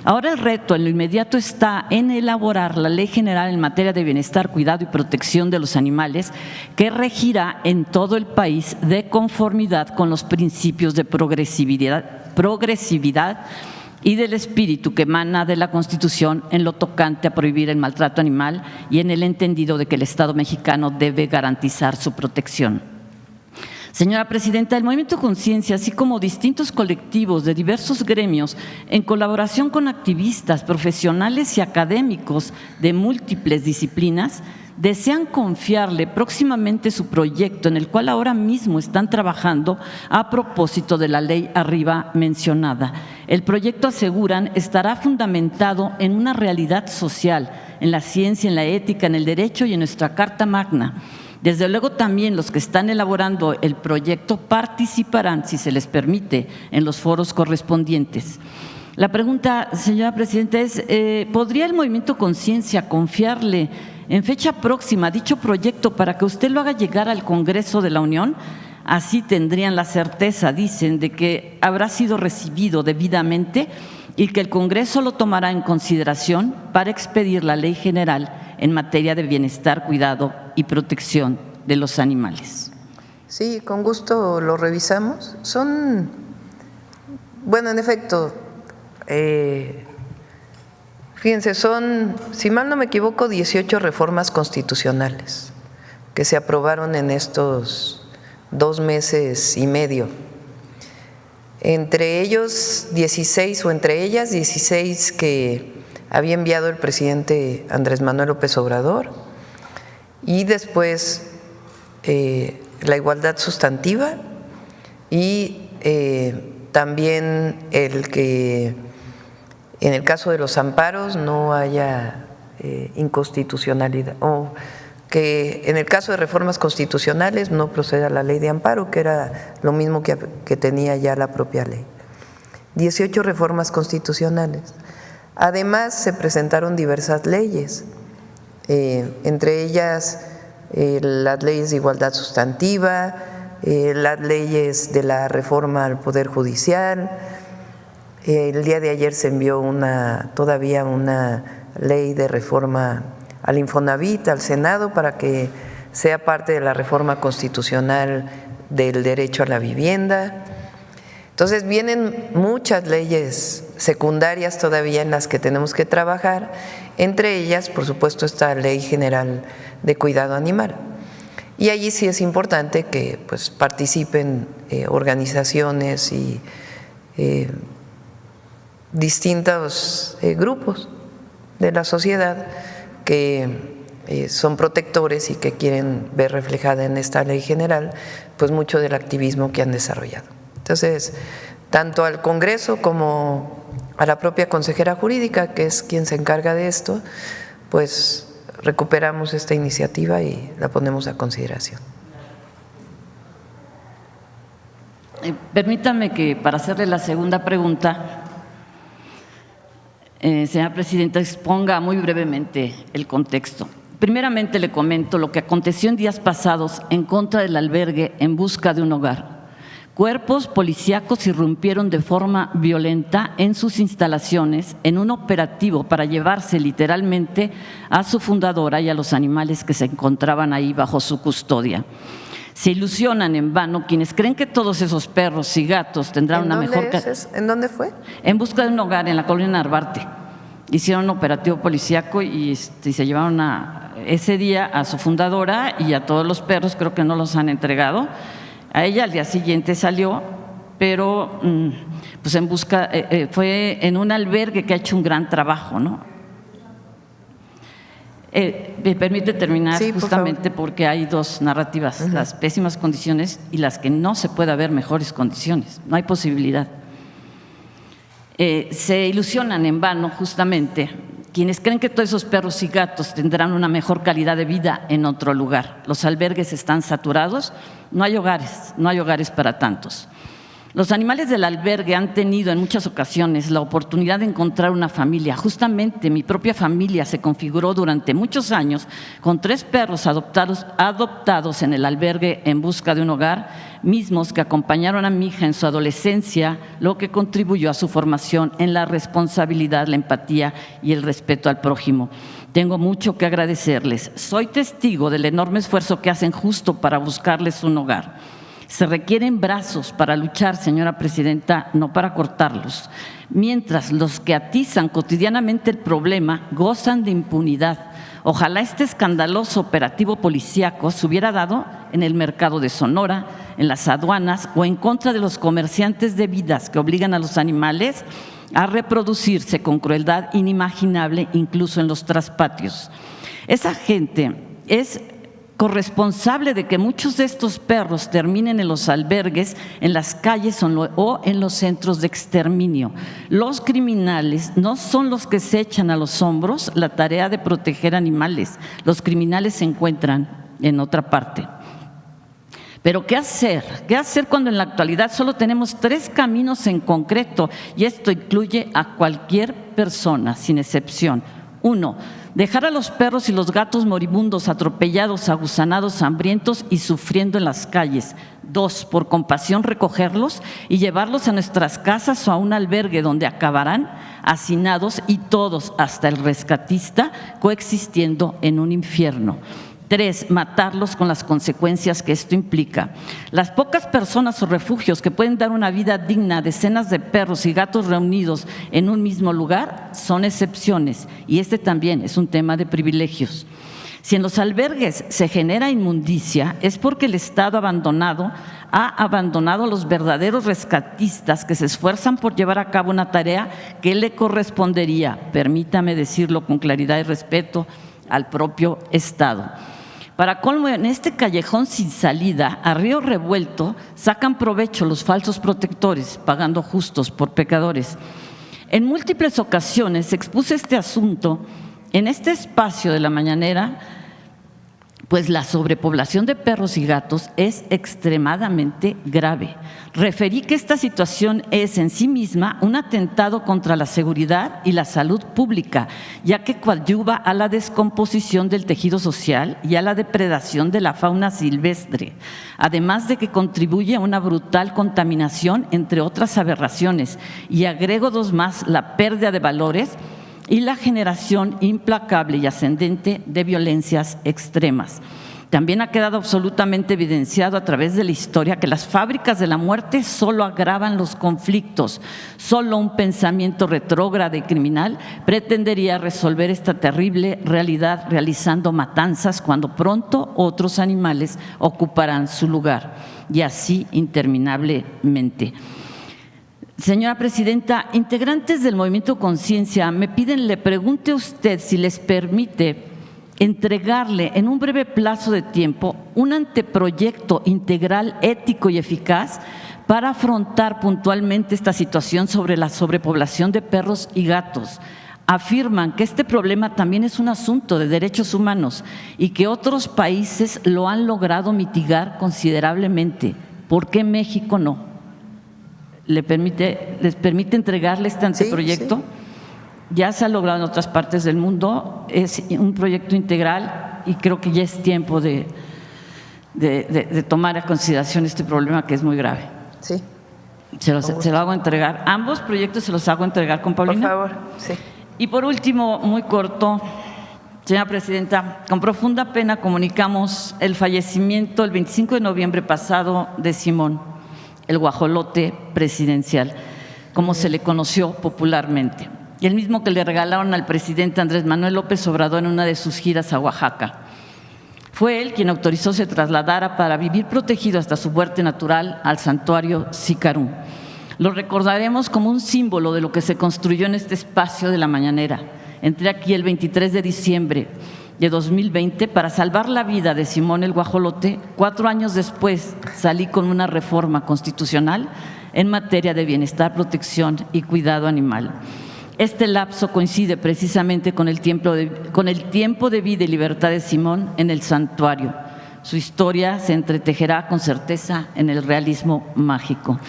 Ahora el reto en lo inmediato está en elaborar la Ley General en materia de bienestar, cuidado y protección de los animales, que regirá en todo el país de conformidad con los principios de progresividad y del espíritu que emana de la Constitución en lo tocante a prohibir el maltrato animal y en el entendido de que el Estado mexicano debe garantizar su protección. Señora presidenta, el Movimiento Conciencia, así como distintos colectivos de diversos gremios, en colaboración con activistas, profesionales y académicos de múltiples disciplinas, desean confiarle próximamente su proyecto, en el cual ahora mismo están trabajando a propósito de la ley arriba mencionada. El proyecto, aseguran, estará fundamentado en una realidad social, en la ciencia, en la ética, en el derecho y en nuestra Carta Magna. Desde luego también los que están elaborando el proyecto participarán, si se les permite, en los foros correspondientes. La pregunta, señora presidenta, es, ¿podría el Movimiento Conciencia confiarle en fecha próxima dicho proyecto para que usted lo haga llegar al Congreso de la Unión? Así tendrían la certeza, dicen, de que habrá sido recibido debidamente y que el Congreso lo tomará en consideración para expedir la Ley General en materia de bienestar, cuidado y protección de los animales. Sí, con gusto lo revisamos. Bueno, en efecto, Fíjense, son, si mal no me equivoco, 18 reformas constitucionales que se aprobaron en estos 2 meses y medio. Entre ellos 16, o entre ellas 16 que había enviado el presidente Andrés Manuel López Obrador, y después la igualdad sustantiva y también el que en el caso de los amparos no haya inconstitucionalidad, o que en el caso de reformas constitucionales no proceda la ley de amparo, que era lo mismo que tenía ya la propia ley. 18 reformas constitucionales. Además, se presentaron diversas leyes, entre ellas las leyes de igualdad sustantiva, las leyes de la reforma al Poder Judicial. El día de ayer se envió todavía una ley de reforma al Infonavit, al Senado, para que sea parte de la reforma constitucional del derecho a la vivienda. Entonces vienen muchas leyes secundarias todavía en las que tenemos que trabajar, entre ellas, por supuesto, esta Ley General de Cuidado Animal. Y allí sí es importante que pues, participen organizaciones y distintos grupos de la sociedad que son protectores y que quieren ver reflejada en esta ley general pues mucho del activismo que han desarrollado. Entonces, tanto al Congreso como a la propia consejera jurídica, que es quien se encarga de esto, pues recuperamos esta iniciativa y la ponemos a consideración. Permítame que para hacerle la segunda pregunta, señora presidenta, exponga muy brevemente el contexto. Primeramente le comento lo que aconteció en días pasados en contra del albergue En Busca de un Hogar. Cuerpos policíacos irrumpieron de forma violenta en sus instalaciones en un operativo para llevarse literalmente a su fundadora y a los animales que se encontraban ahí bajo su custodia. Se ilusionan en vano quienes creen que todos esos perros y gatos tendrán una mejor calidad. ¿En dónde fue? En Busca de un Hogar, en la colonia Narvarte. Hicieron un operativo policíaco y se llevaron ese día a su fundadora y a todos los perros, creo que no los han entregado. A ella al día siguiente salió, pero pues en busca, fue en un albergue que ha hecho un gran trabajo, ¿no? Me permite terminar, sí, justamente porque hay dos narrativas, las pésimas condiciones y las que no se puede haber mejores condiciones, no hay posibilidad. Se ilusionan en vano justamente quienes creen que todos esos perros y gatos tendrán una mejor calidad de vida en otro lugar. Los albergues están saturados, no hay hogares para tantos. Los animales del albergue han tenido en muchas ocasiones la oportunidad de encontrar una familia. Justamente mi propia familia se configuró durante muchos años con 3 perros adoptados en el albergue En Busca de un Hogar, mismos que acompañaron a mi hija en su adolescencia, lo que contribuyó a su formación en la responsabilidad, la empatía y el respeto al prójimo. Tengo mucho que agradecerles. Soy testigo del enorme esfuerzo que hacen justo para buscarles un hogar. Se requieren brazos para luchar, señora presidenta, no para cortarlos. Mientras los que atizan cotidianamente el problema gozan de impunidad. Ojalá este escandaloso operativo policíaco se hubiera dado en el mercado de Sonora, en las aduanas o en contra de los comerciantes de vidas que obligan a los animales a reproducirse con crueldad inimaginable, incluso en los traspatios. Esa gente es corresponsable de que muchos de estos perros terminen en los albergues, en las calles o en los centros de exterminio. Los criminales no son los que se echan a los hombros la tarea de proteger animales. Los criminales se encuentran en otra parte. Pero ¿qué hacer? ¿Qué hacer cuando en la actualidad solo tenemos 3 caminos en concreto? Y esto incluye a cualquier persona, sin excepción. 1. Dejar a los perros y los gatos moribundos, atropellados, aguzanados, hambrientos y sufriendo en las calles. 2. Por compasión recogerlos y llevarlos a nuestras casas o a un albergue donde acabarán hacinados y todos, hasta el rescatista, coexistiendo en un infierno. 3, matarlos con las consecuencias que esto implica. Las pocas personas o refugios que pueden dar una vida digna a decenas de perros y gatos reunidos en un mismo lugar son excepciones, y este también es un tema de privilegios. Si en los albergues se genera inmundicia, es porque el Estado ha abandonado a los verdaderos rescatistas que se esfuerzan por llevar a cabo una tarea que le correspondería, permítame decirlo con claridad y respeto, al propio Estado. Para colmo, en este callejón sin salida, a río revuelto, sacan provecho los falsos protectores, pagando justos por pecadores. En múltiples ocasiones expuse este asunto en este espacio de la mañanera, pues la sobrepoblación de perros y gatos es extremadamente grave. Referí que esta situación es en sí misma un atentado contra la seguridad y la salud pública, ya que coadyuva a la descomposición del tejido social y a la depredación de la fauna silvestre, además de que contribuye a una brutal contaminación, entre otras aberraciones. Y agrego dos más: la pérdida de valores y la generación implacable y ascendente de violencias extremas. También ha quedado absolutamente evidenciado a través de la historia que las fábricas de la muerte solo agravan los conflictos. Solo un pensamiento retrógrado y criminal pretendería resolver esta terrible realidad realizando matanzas cuando pronto otros animales ocuparán su lugar, y así interminablemente. Señora Presidenta, integrantes del Movimiento Conciencia me piden le pregunte a usted si les permite entregarle en un breve plazo de tiempo un anteproyecto integral, ético y eficaz para afrontar puntualmente esta situación sobre la sobrepoblación de perros y gatos. Afirman que este problema también es un asunto de derechos humanos y que otros países lo han logrado mitigar considerablemente. ¿Por qué México no? ¿Les permite entregarle este anteproyecto? Sí, sí. Ya se ha logrado en otras partes del mundo, es un proyecto integral y creo que ya es tiempo de tomar a consideración este problema que es muy grave. Sí. Se lo hago entregar. Ambos proyectos se los hago entregar con Paulina. Por favor, sí. Y por último, muy corto, señora Presidenta, con profunda pena comunicamos el fallecimiento el 25 de noviembre pasado de Simón, el guajolote presidencial, como se le conoció popularmente, y el mismo que le regalaron al presidente Andrés Manuel López Obrador en una de sus giras a Oaxaca. Fue él quien autorizó se trasladara para vivir protegido hasta su muerte natural al santuario Sicarú. Lo recordaremos como un símbolo de lo que se construyó en este espacio de la mañanera. Entré aquí el 23 de diciembre de 2020 para salvar la vida de Simón el guajolote. 4 años después salí con una reforma constitucional en materia de bienestar, protección y cuidado animal. Este lapso coincide precisamente con el tiempo de vida y libertad de Simón en el santuario. Su historia se entretejerá con certeza en el realismo mágico.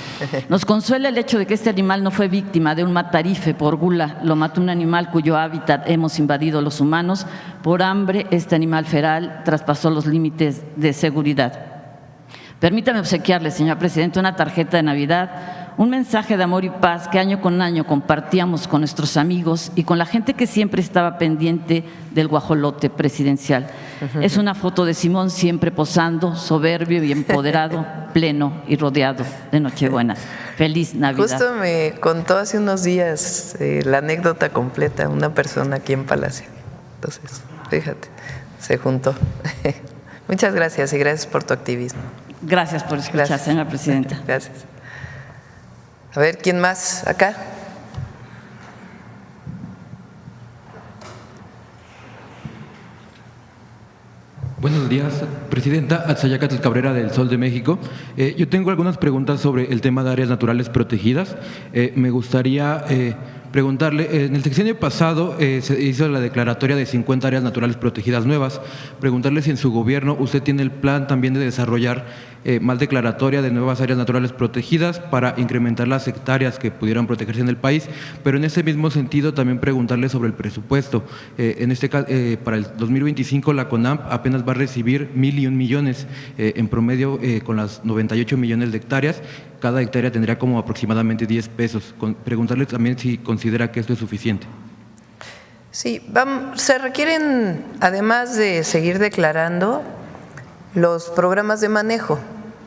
Nos consuela el hecho de que este animal no fue víctima de un matarife por gula, lo mató un animal cuyo hábitat hemos invadido los humanos. Por hambre, este animal feral traspasó los límites de seguridad. Permítame obsequiarle, señora Presidenta, una tarjeta de Navidad, un mensaje de amor y paz que año con año compartíamos con nuestros amigos y con la gente que siempre estaba pendiente del guajolote presidencial. Es una foto de Simón siempre posando, soberbio y empoderado, pleno y rodeado de Nochebuena. Feliz Navidad. Justo me contó hace unos días la anécdota completa una persona aquí en Palacio. Entonces, fíjate, se juntó. Muchas gracias y gracias por tu activismo. Gracias por escuchar, gracias, señora Presidenta. Gracias. A ver, ¿quién más acá? Buenos días, Presidenta. Atzayacatl Cabrera del Sol de México. Yo tengo algunas preguntas sobre el tema de áreas naturales protegidas. Me gustaría preguntarle, en el sexenio pasado se hizo la declaratoria de 50 áreas naturales protegidas nuevas. Preguntarle si en su gobierno usted tiene el plan también de desarrollar más declaratoria de nuevas áreas naturales protegidas para incrementar las hectáreas que pudieran protegerse en el país, pero en ese mismo sentido también preguntarle sobre el presupuesto. En este caso, para el 2025 la CONAMP apenas va a recibir 1,001 millones en promedio con las 98 millones de hectáreas. Cada hectárea tendría como aproximadamente 10 pesos. Preguntarle también si considera que esto es suficiente. Sí, se requieren, además de seguir declarando, los programas de manejo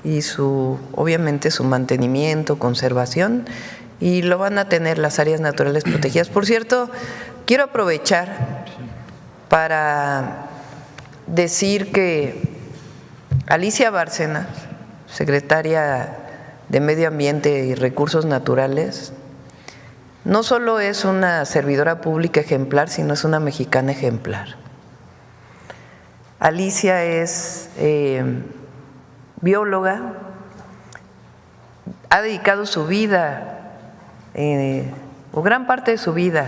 y obviamente su mantenimiento, conservación, y lo van a tener las áreas naturales protegidas. Por cierto, quiero aprovechar para decir que Alicia Bárcenas, secretaria de Medio Ambiente y Recursos Naturales, no solo es una servidora pública ejemplar, sino es una mexicana ejemplar. Alicia es bióloga, ha dedicado su vida, o gran parte de su vida,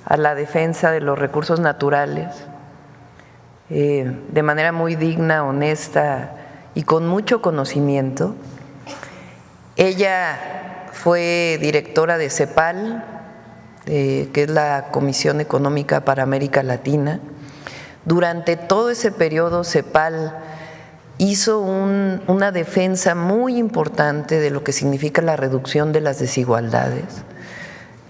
a la defensa de los recursos naturales, de manera muy digna, honesta y con mucho conocimiento. Ella fue directora de CEPAL, que es la Comisión Económica para América Latina. Durante todo ese periodo, CEPAL hizo una defensa muy importante de lo que significa la reducción de las desigualdades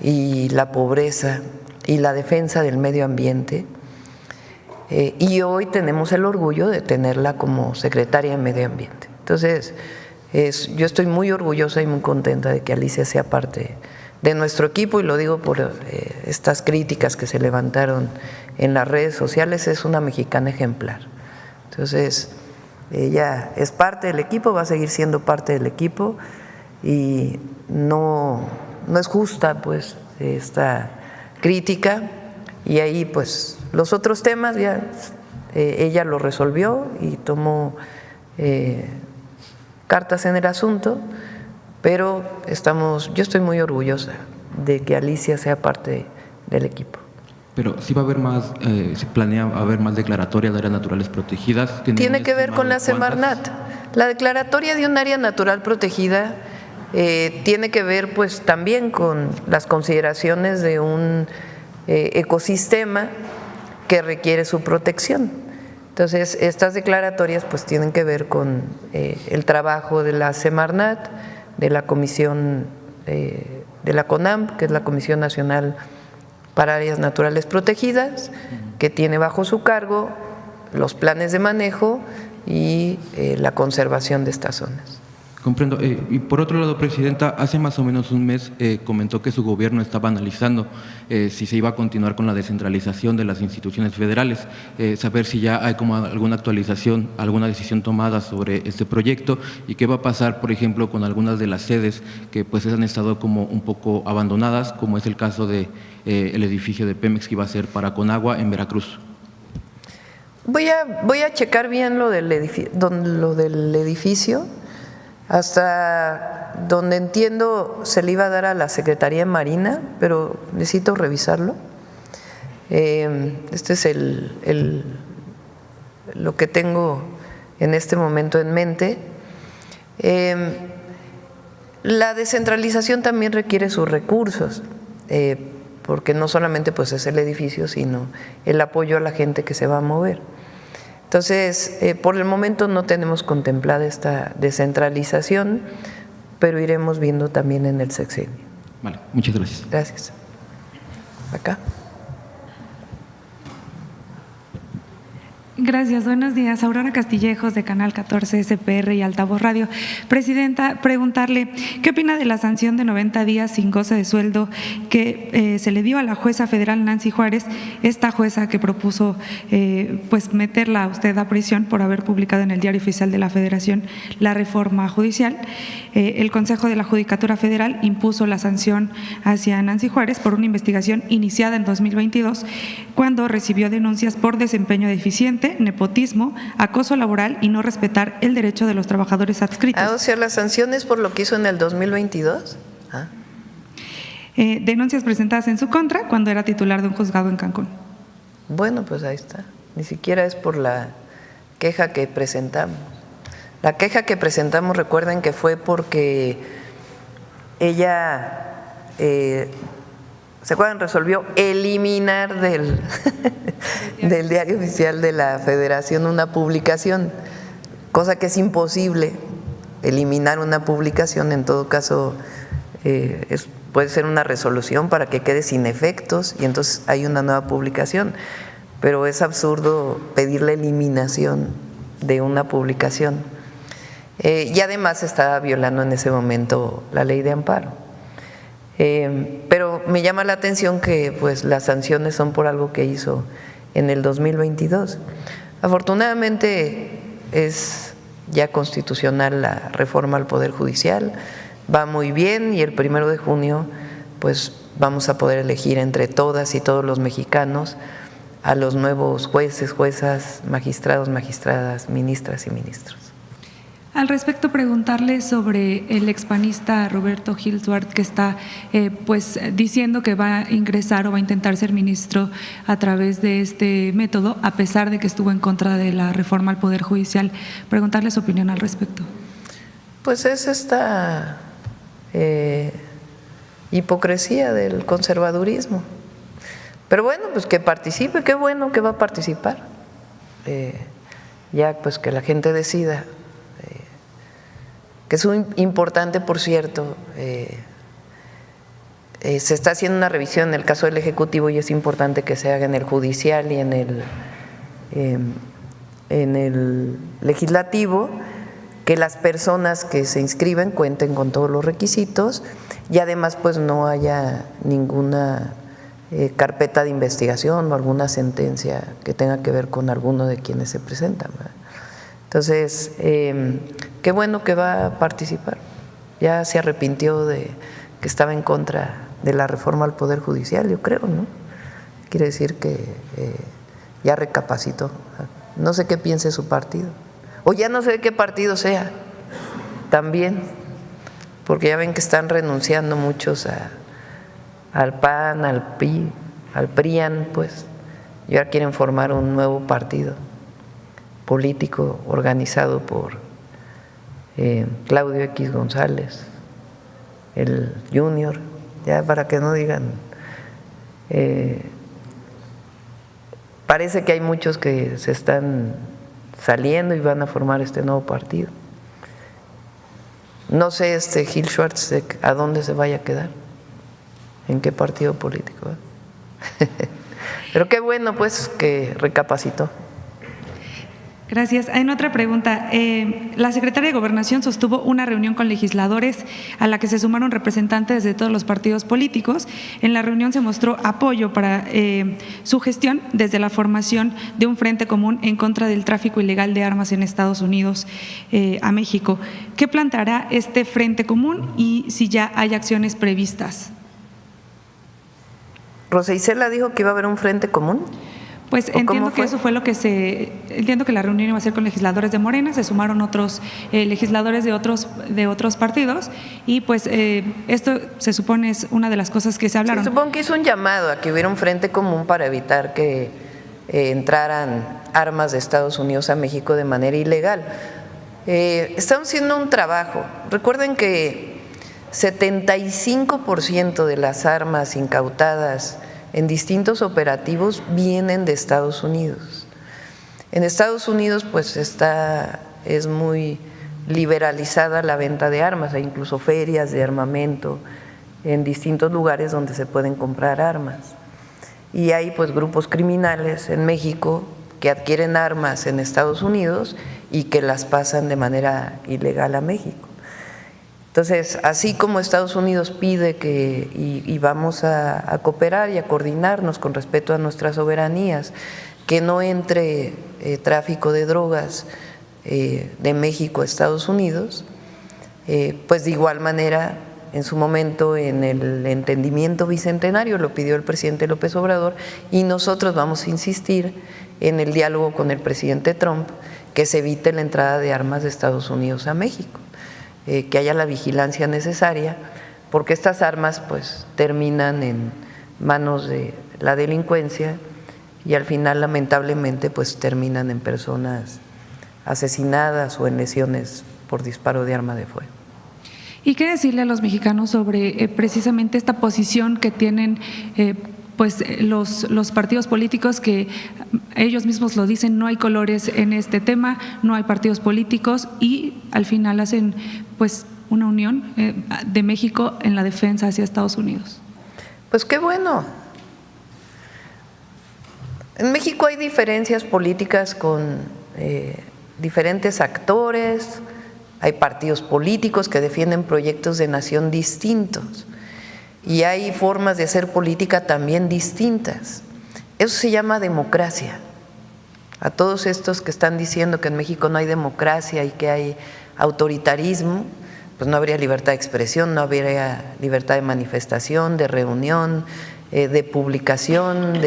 y la pobreza y la defensa del medio ambiente. Y hoy tenemos el orgullo de tenerla como secretaria de Medio Ambiente. Entonces, yo estoy muy orgullosa y muy contenta de que Alicia sea parte de nuestro equipo, y lo digo por estas críticas que se levantaron en las redes sociales. Es una mexicana ejemplar. Entonces, ella es parte del equipo, va a seguir siendo parte del equipo, y no es justa pues esta crítica, y ahí pues los otros temas ya ella lo resolvió y tomó cartas en el asunto, pero yo estoy muy orgullosa de que Alicia sea parte del equipo. Pero sí va a haber más, se planea haber más declaratorias de áreas naturales protegidas. Tiene que ver con la Semarnat. La declaratoria de un área natural protegida tiene que ver pues también con las consideraciones de un ecosistema que requiere su protección. Entonces, estas declaratorias pues tienen que ver con el trabajo de la Semarnat, de la Comisión de la CONAMP, que es la Comisión Nacional para Áreas Naturales Protegidas, que tiene bajo su cargo los planes de manejo y la conservación de estas zonas. Comprendo. Y por otro lado, Presidenta, hace más o menos un mes comentó que su gobierno estaba analizando si se iba a continuar con la descentralización de las instituciones federales, saber si ya hay como alguna actualización, alguna decisión tomada sobre este proyecto, y qué va a pasar, por ejemplo, con algunas de las sedes que pues han estado como un poco abandonadas, como es el caso de el edificio de Pemex que iba a ser para Conagua en Veracruz. Voy a checar bien lo del edificio. Hasta donde entiendo se le iba a dar a la Secretaría de Marina, pero necesito revisarlo. Este es lo que tengo en este momento en mente. La descentralización también requiere sus recursos, porque no solamente pues es el edificio, sino el apoyo a la gente que se va a mover. Entonces, por el momento no tenemos contemplada esta descentralización, pero iremos viendo también en el sexenio. Vale, muchas gracias. Gracias. Acá. Gracias, buenos días. Aurora Castillejos, de Canal 14 SPR y Altavoz Radio. Presidenta, preguntarle, ¿qué opina de la sanción de 90 días sin goce de sueldo que se le dio a la jueza federal Nancy Juárez, esta jueza que propuso pues meterla a usted a prisión por haber publicado en el Diario Oficial de la Federación la reforma judicial? El Consejo de la Judicatura Federal impuso la sanción hacia Nancy Juárez por una investigación iniciada en 2022, cuando recibió denuncias por desempeño deficiente, nepotismo, acoso laboral y no respetar el derecho de los trabajadores adscritos. O sea, las sanciones por lo que hizo en el 2022. Denuncias presentadas en su contra cuando era titular de un juzgado en Cancún. Bueno, pues ahí está. Ni siquiera es por la queja que presentamos. La queja que presentamos, recuerden que fue porque ella, ¿se acuerdan? Resolvió eliminar del Diario Oficial de la Federación una publicación, cosa que es imposible eliminar una publicación. En todo caso, puede ser una resolución para que quede sin efectos y entonces hay una nueva publicación, pero es absurdo pedir la eliminación de una publicación. Y además estaba violando en ese momento la ley de amparo. Pero me llama la atención que pues las sanciones son por algo que hizo en el 2022. Afortunadamente es ya constitucional la reforma al Poder Judicial, va muy bien y el 1 de junio pues vamos a poder elegir entre todas y todos los mexicanos a los nuevos jueces, juezas, magistrados, magistradas, ministras y ministros. Al respecto, preguntarle sobre el expanista Roberto Gil Suart, que está pues diciendo que va a ingresar o va a intentar ser ministro a través de este método, a pesar de que estuvo en contra de la reforma al Poder Judicial. Preguntarle su opinión al respecto. Pues es esta hipocresía del conservadurismo. Pero bueno, pues que participe, qué bueno que va a participar. Ya pues que la gente decida. Que es muy importante, por cierto, se está haciendo una revisión en el caso del Ejecutivo y es importante que se haga en el Judicial y en el Legislativo, que las personas que se inscriben cuenten con todos los requisitos y además pues no haya ninguna carpeta de investigación o alguna sentencia que tenga que ver con alguno de quienes se presentan, ¿verdad? Entonces, qué bueno que va a participar. Ya se arrepintió de que estaba en contra de la reforma al Poder Judicial, yo creo, ¿no? Quiere decir que ya recapacitó. No sé qué piense su partido. O ya no sé de qué partido sea, también, porque ya ven que están renunciando muchos al PAN, al PRI, al PRIAN, pues ya quieren formar un nuevo partido político organizado por Claudio X González, el Junior, ya para que no digan, parece que hay muchos que se están saliendo y van a formar este nuevo partido. No sé Gil Schwartz a dónde se vaya a quedar, en qué partido político, pero qué bueno pues que recapacitó. Gracias. En otra pregunta, la secretaria de Gobernación sostuvo una reunión con legisladores a la que se sumaron representantes de todos los partidos políticos. En la reunión se mostró apoyo para su gestión desde la formación de un frente común en contra del tráfico ilegal de armas en Estados Unidos a México. ¿Qué planteará este frente común y si ya hay acciones previstas? Rosa Isela dijo que iba a haber un frente común. Pues entiendo que eso fue lo que entiendo que la reunión iba a ser con legisladores de Morena, se sumaron otros legisladores de otros partidos y pues esto se supone es una de las cosas que se hablaron. Se supone que hizo un llamado a que hubiera un frente común para evitar que entraran armas de Estados Unidos a México de manera ilegal. Estamos haciendo un trabajo. Recuerden que 75% de las armas incautadas en distintos operativos vienen de Estados Unidos. En Estados Unidos pues es muy liberalizada la venta de armas, hay incluso ferias de armamento en distintos lugares donde se pueden comprar armas. Y hay pues grupos criminales en México que adquieren armas en Estados Unidos y que las pasan de manera ilegal a México. Entonces, así como Estados Unidos pide que, y vamos a cooperar y a coordinarnos con respeto a nuestras soberanías, que no entre tráfico de drogas de México a Estados Unidos, pues de igual manera, en su momento en el entendimiento bicentenario lo pidió el presidente López Obrador y nosotros vamos a insistir en el diálogo con el presidente Trump que se evite la entrada de armas de Estados Unidos a México. Que haya la vigilancia necesaria, porque estas armas pues terminan en manos de la delincuencia y al final lamentablemente pues terminan en personas asesinadas o en lesiones por disparo de arma de fuego. ¿Y qué decirle a los mexicanos sobre precisamente esta posición que tienen pues los partidos políticos, que ellos mismos lo dicen, no hay colores en este tema, no hay partidos políticos y al final hacen pues una unión de México en la defensa hacia Estados Unidos. Pues qué bueno. En México hay diferencias políticas con diferentes actores, hay partidos políticos que defienden proyectos de nación distintos y hay formas de hacer política también distintas. Eso se llama democracia. A todos estos que están diciendo que en México no hay democracia y que hay autoritarismo, pues no habría libertad de expresión, no habría libertad de manifestación, de reunión, de publicación,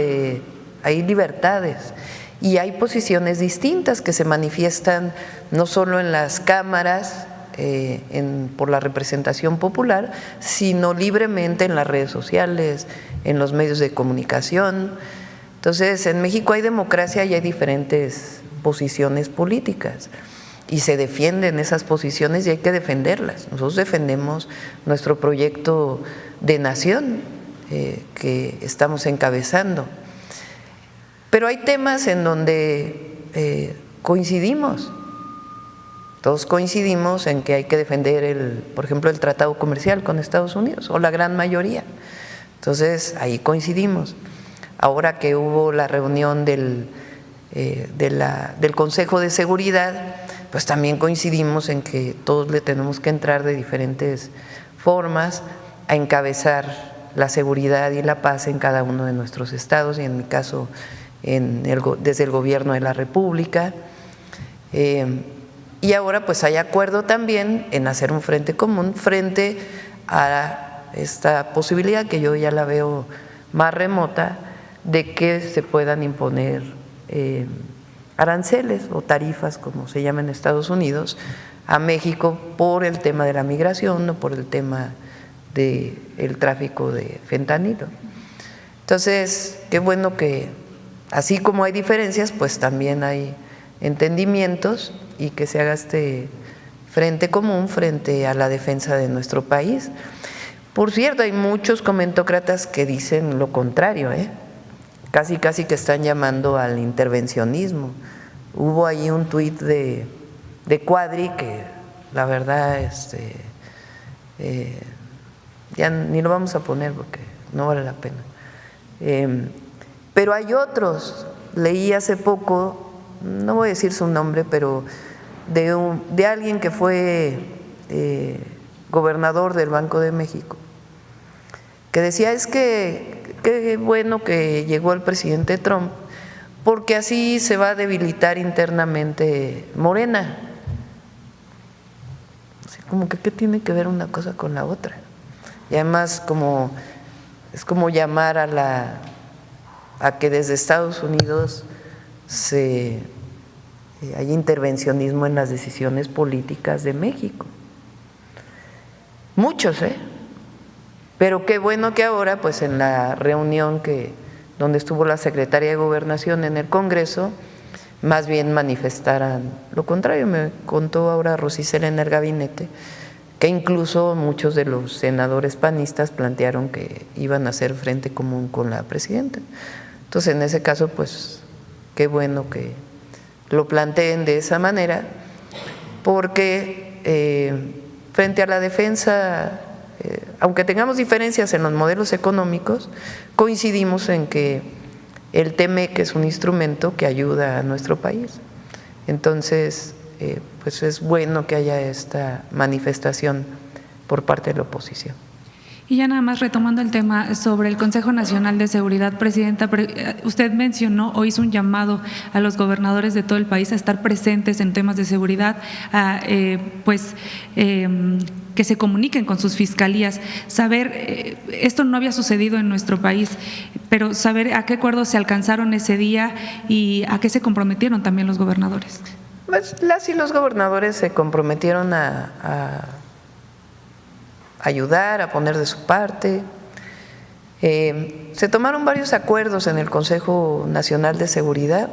hay libertades. Y hay posiciones distintas que se manifiestan no solo en las cámaras, por la representación popular, sino libremente en las redes sociales, en los medios de comunicación. Entonces, en México hay democracia y hay diferentes posiciones políticas y se defienden esas posiciones y hay que defenderlas. Nosotros defendemos nuestro proyecto de nación que estamos encabezando. Pero hay temas en donde coincidimos. Todos coincidimos en que hay que defender, por ejemplo, el tratado comercial con Estados Unidos, o la gran mayoría. Entonces, ahí coincidimos. Ahora que hubo la reunión del Consejo de Seguridad, pues también coincidimos en que todos le tenemos que entrar de diferentes formas a encabezar la seguridad y la paz en cada uno de nuestros estados y en mi caso desde el Gobierno de la República. Y ahora pues hay acuerdo también en hacer un frente común frente a esta posibilidad que yo ya la veo más remota de que se puedan imponer aranceles o tarifas, como se llama en Estados Unidos, a México por el tema de la migración o por el tema del tráfico de fentanilo. Entonces, qué bueno que así como hay diferencias, pues también hay entendimientos y que se haga este frente común frente a la defensa de nuestro país. Por cierto, hay muchos comentócratas que dicen lo contrario, casi que están llamando al intervencionismo. Hubo ahí un tuit de Cuadri que la verdad ya ni lo vamos a poner porque no vale la pena. Pero hay otros, leí hace poco, no voy a decir su nombre, pero de alguien que fue gobernador del Banco de México, que decía es que qué bueno que llegó el presidente Trump, porque así se va a debilitar internamente Morena. Así como que ¿qué tiene que ver una cosa con la otra? Y además es como llamar a que desde Estados Unidos hay intervencionismo en las decisiones políticas de México. Muchos, pero qué bueno que ahora, pues en la reunión donde estuvo la secretaria de Gobernación en el Congreso, más bien manifestaran lo contrario. Me contó ahora Rosicela en el gabinete que incluso muchos de los senadores panistas plantearon que iban a hacer frente común con la presidenta. Entonces, en ese caso, pues qué bueno que lo planteen de esa manera, porque frente a la defensa, aunque tengamos diferencias en los modelos económicos, coincidimos en que el TEMEC es un instrumento que ayuda a nuestro país. Entonces, pues es bueno que haya esta manifestación por parte de la oposición. Y ya nada más retomando el tema sobre el Consejo Nacional de Seguridad, Presidenta, usted mencionó o hizo un llamado a los gobernadores de todo el país a estar presentes en temas de seguridad, que se comuniquen con sus fiscalías, saber, esto no había sucedido en nuestro país, pero saber a qué acuerdos se alcanzaron ese día y a qué se comprometieron también los gobernadores. Pues las y los gobernadores se comprometieron a ayudar, a poner de su parte. Se tomaron varios acuerdos en el Consejo Nacional de Seguridad.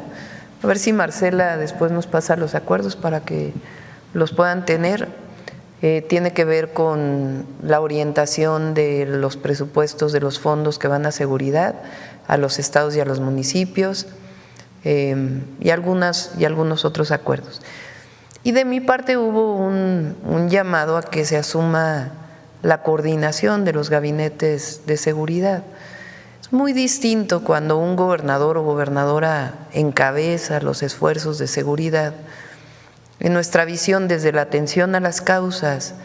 A ver si Marcela después nos pasa los acuerdos para que los puedan tener. Tiene que ver con la orientación de los presupuestos de los fondos que van a seguridad, a los estados y a los municipios, y algunos otros acuerdos. Y de mi parte hubo un llamado a que se asuma la coordinación de los gabinetes de seguridad. Es muy distinto cuando un gobernador o gobernadora encabeza los esfuerzos de seguridad. En nuestra visión, desde la atención a las causas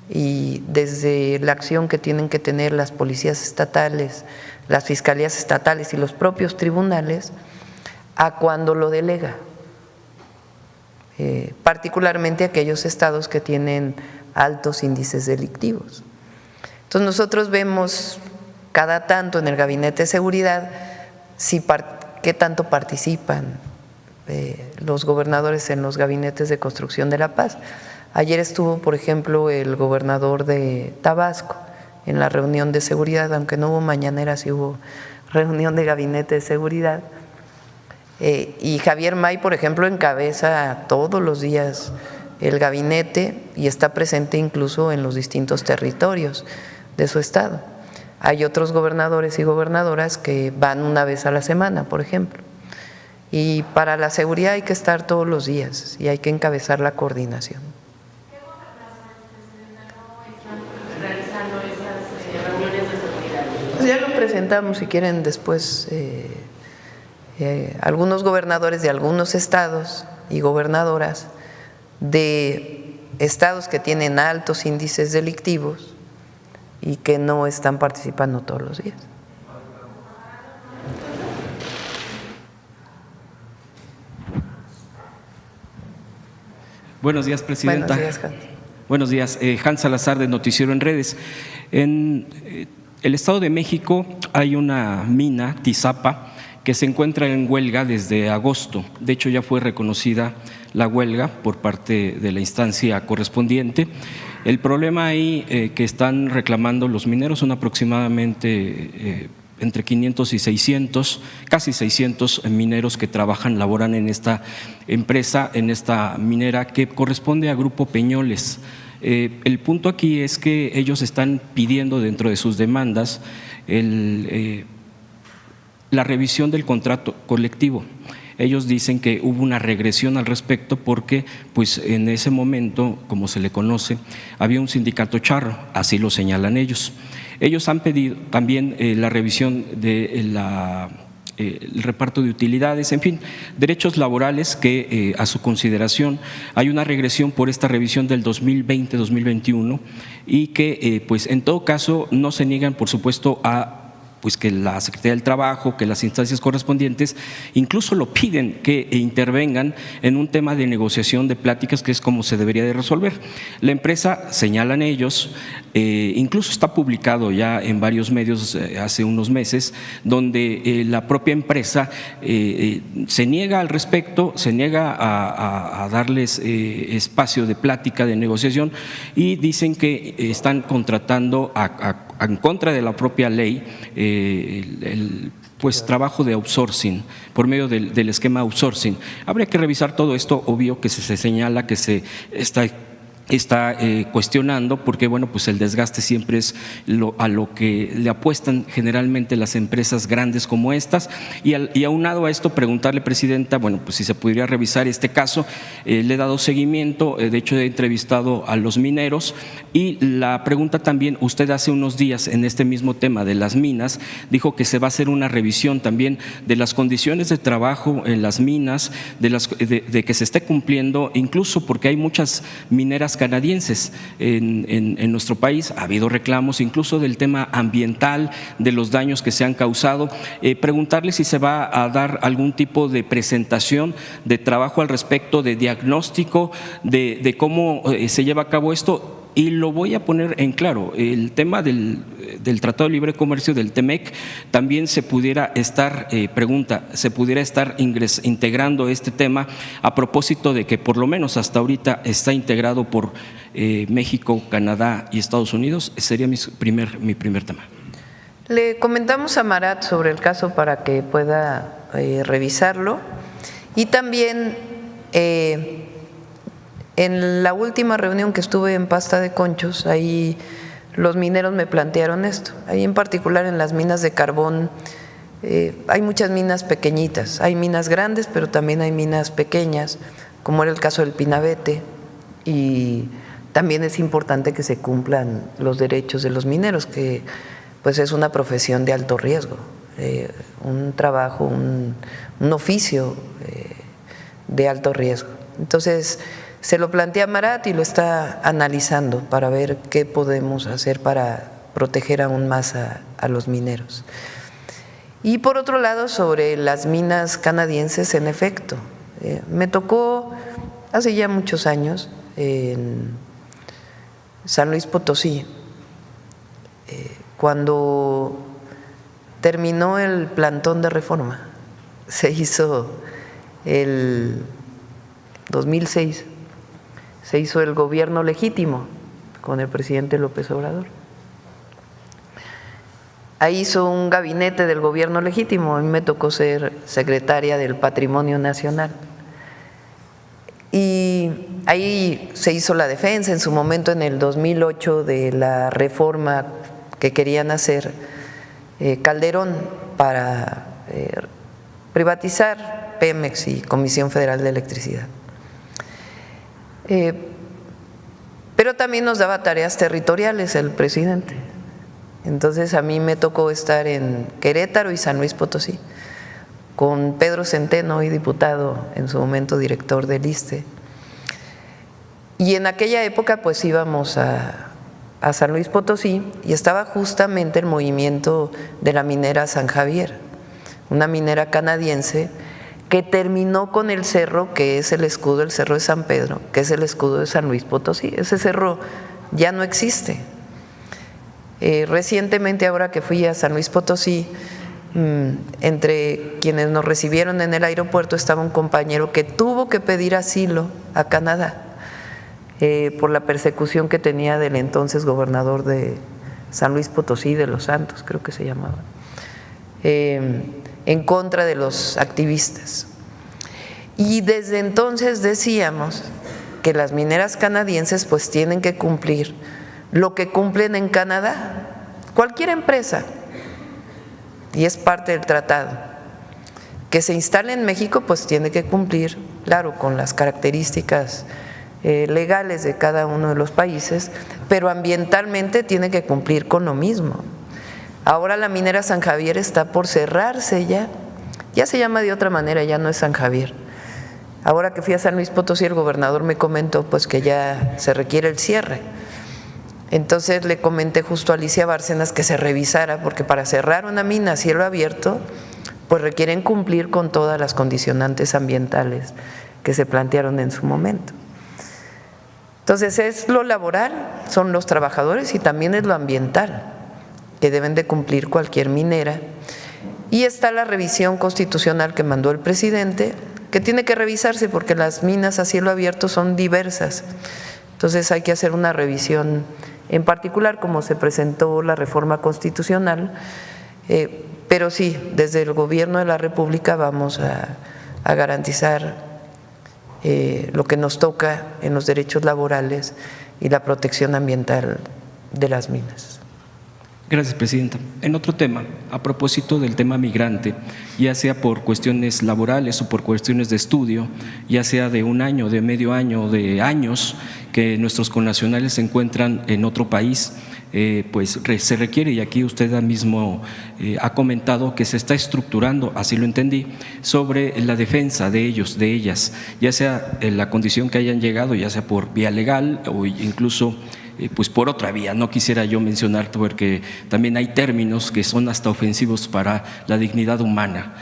y desde la acción que tienen que tener las policías estatales, las fiscalías estatales y los propios tribunales, a cuando lo delega, particularmente aquellos estados que tienen altos índices delictivos. Entonces nosotros vemos cada tanto en el Gabinete de Seguridad qué tanto participan los gobernadores en los gabinetes de construcción de la paz. Ayer estuvo, por ejemplo, el gobernador de Tabasco en la reunión de seguridad, aunque no hubo mañanera, sí hubo reunión de gabinete de seguridad. Y Javier May, por ejemplo, encabeza todos los días el gabinete y está presente incluso en los distintos territorios de su estado. Hay otros gobernadores y gobernadoras que van una vez a la semana, por ejemplo. Y para la seguridad hay que estar todos los días y hay que encabezar la coordinación. ¿Qué gobernadores no están realizando esas reuniones de seguridad? Pues ya lo presentamos, si quieren después. Algunos gobernadores de algunos estados y gobernadoras de estados que tienen altos índices delictivos y que no están participando todos los días. Buenos días, Presidenta. Buenos días, Hans. Buenos días. Hans Salazar, de Noticiero en Redes. En el Estado de México hay una mina, Tizapa, que se encuentra en huelga desde agosto. De hecho, ya fue reconocida la huelga por parte de la instancia correspondiente. El problema ahí que están reclamando los mineros son aproximadamente entre 500 y 600, casi 600 mineros que laboran en esta empresa, en esta minera que corresponde a Grupo Peñoles. El punto aquí es que ellos están pidiendo dentro de sus demandas la revisión del contrato colectivo. Ellos dicen que hubo una regresión al respecto porque pues en ese momento, como se le conoce, había un sindicato charro, así lo señalan ellos. Ellos han pedido también la revisión de el reparto de utilidades, en fin, derechos laborales que a su consideración hay una regresión por esta revisión del 2020-2021 y que pues en todo caso no se niegan, por supuesto, a pues que la Secretaría del Trabajo, que las instancias correspondientes incluso lo piden que intervengan en un tema de negociación de pláticas, que es como se debería de resolver. La empresa, señalan ellos, incluso está publicado ya en varios medios hace unos meses, donde la propia empresa se niega al respecto, se niega a darles espacio de plática, de negociación, y dicen que están contratando en contra de la propia ley pues trabajo de outsourcing, por medio del esquema outsourcing. Habría que revisar todo esto, obvio que se señala que se está cuestionando, porque bueno, pues el desgaste siempre es a lo que le apuestan generalmente las empresas grandes como estas, y aunado a esto preguntarle, Presidenta, bueno, pues si se pudiera revisar este caso. Le he dado seguimiento, de hecho he entrevistado a los mineros, y la pregunta también, usted hace unos días en este mismo tema de las minas dijo que se va a hacer una revisión también de las condiciones de trabajo en las minas, de que se esté cumpliendo, incluso porque hay muchas mineras canadienses en nuestro país. Ha habido reclamos incluso del tema ambiental, de los daños que se han causado. Preguntarle si se va a dar algún tipo de presentación de trabajo al respecto, de diagnóstico de cómo se lleva a cabo esto. Y lo voy a poner en claro, el tema del Tratado de Libre Comercio, del TEMEC, también se pudiera estar, se pudiera estar integrando este tema, a propósito de que por lo menos hasta ahorita está integrado por México, Canadá y Estados Unidos. Sería mi primer tema. Le comentamos a Marat sobre el caso para que pueda revisarlo, y también en la última reunión que estuve en Pasta de Conchos, ahí los mineros me plantearon esto. Ahí en particular en las minas de carbón hay muchas minas pequeñitas, hay minas grandes, pero también hay minas pequeñas, como era el caso del Pinabete, y también es importante que se cumplan los derechos de los mineros, que pues es una profesión de alto riesgo, un trabajo, un oficio de alto riesgo. Entonces, se lo plantea Marat y lo está analizando para ver qué podemos hacer para proteger aún más a los mineros. Y por otro lado, sobre las minas canadienses, en efecto, me tocó hace ya muchos años en San Luis Potosí, cuando terminó el plantón de reforma, se hizo el 2006, se hizo el gobierno legítimo con el presidente López Obrador. Ahí hizo un gabinete del gobierno legítimo, a mí me tocó ser secretaria del Patrimonio Nacional. Y ahí se hizo la defensa en su momento, en el 2008, de la reforma que querían hacer Calderón para privatizar Pemex y Comisión Federal de Electricidad. Pero también nos daba tareas territoriales el presidente. Entonces a mí me tocó estar en Querétaro y San Luis Potosí con Pedro Centeno, hoy diputado, en su momento director del ISSSTE. Y en aquella época pues íbamos a San Luis Potosí y estaba justamente el movimiento de la minera San Javier, una minera canadiense que terminó con el cerro que es el escudo, el Cerro de San Pedro, que es el escudo de San Luis Potosí. Ese cerro ya no existe. Recientemente, ahora que fui a San Luis Potosí, entre quienes nos recibieron en el aeropuerto estaba un compañero que tuvo que pedir asilo a Canadá por la persecución que tenía del entonces gobernador de San Luis Potosí, de Los Santos, creo que se llamaba, en contra de los activistas. Y desde entonces decíamos que las mineras canadienses pues tienen que cumplir lo que cumplen en Canadá, cualquier empresa, y es parte del tratado. Que se instale en México pues tiene que cumplir, claro, con las características legales de cada uno de los países, pero ambientalmente tiene que cumplir con lo mismo. Ahora la minera San Javier está por cerrarse ya se llama de otra manera, ya no es San Javier. Ahora que fui a San Luis Potosí, el gobernador me comentó pues que ya se requiere el cierre. Entonces le comenté justo a Alicia Bárcenas que se revisara, porque para cerrar una mina a cielo abierto pues requieren cumplir con todas las condicionantes ambientales que se plantearon en su momento. Entonces es lo laboral, son los trabajadores, y también es lo ambiental que deben de cumplir cualquier minera. Y está la revisión constitucional que mandó el presidente, que tiene que revisarse porque las minas a cielo abierto son diversas. Entonces hay que hacer una revisión en particular, como se presentó la reforma constitucional, pero sí, desde el Gobierno de la República vamos a garantizar lo que nos toca en los derechos laborales y la protección ambiental de las minas. Gracias, Presidenta. En otro tema, a propósito del tema migrante, ya sea por cuestiones laborales o por cuestiones de estudio, ya sea de un año, de medio año, de años, que nuestros connacionales se encuentran en otro país, pues se requiere, y aquí usted mismo ha comentado que se está estructurando, así lo entendí, sobre la defensa de ellos, de ellas, ya sea en la condición que hayan llegado, ya sea por vía legal o incluso pues por otra vía. No quisiera yo mencionar porque también hay términos que son hasta ofensivos para la dignidad humana.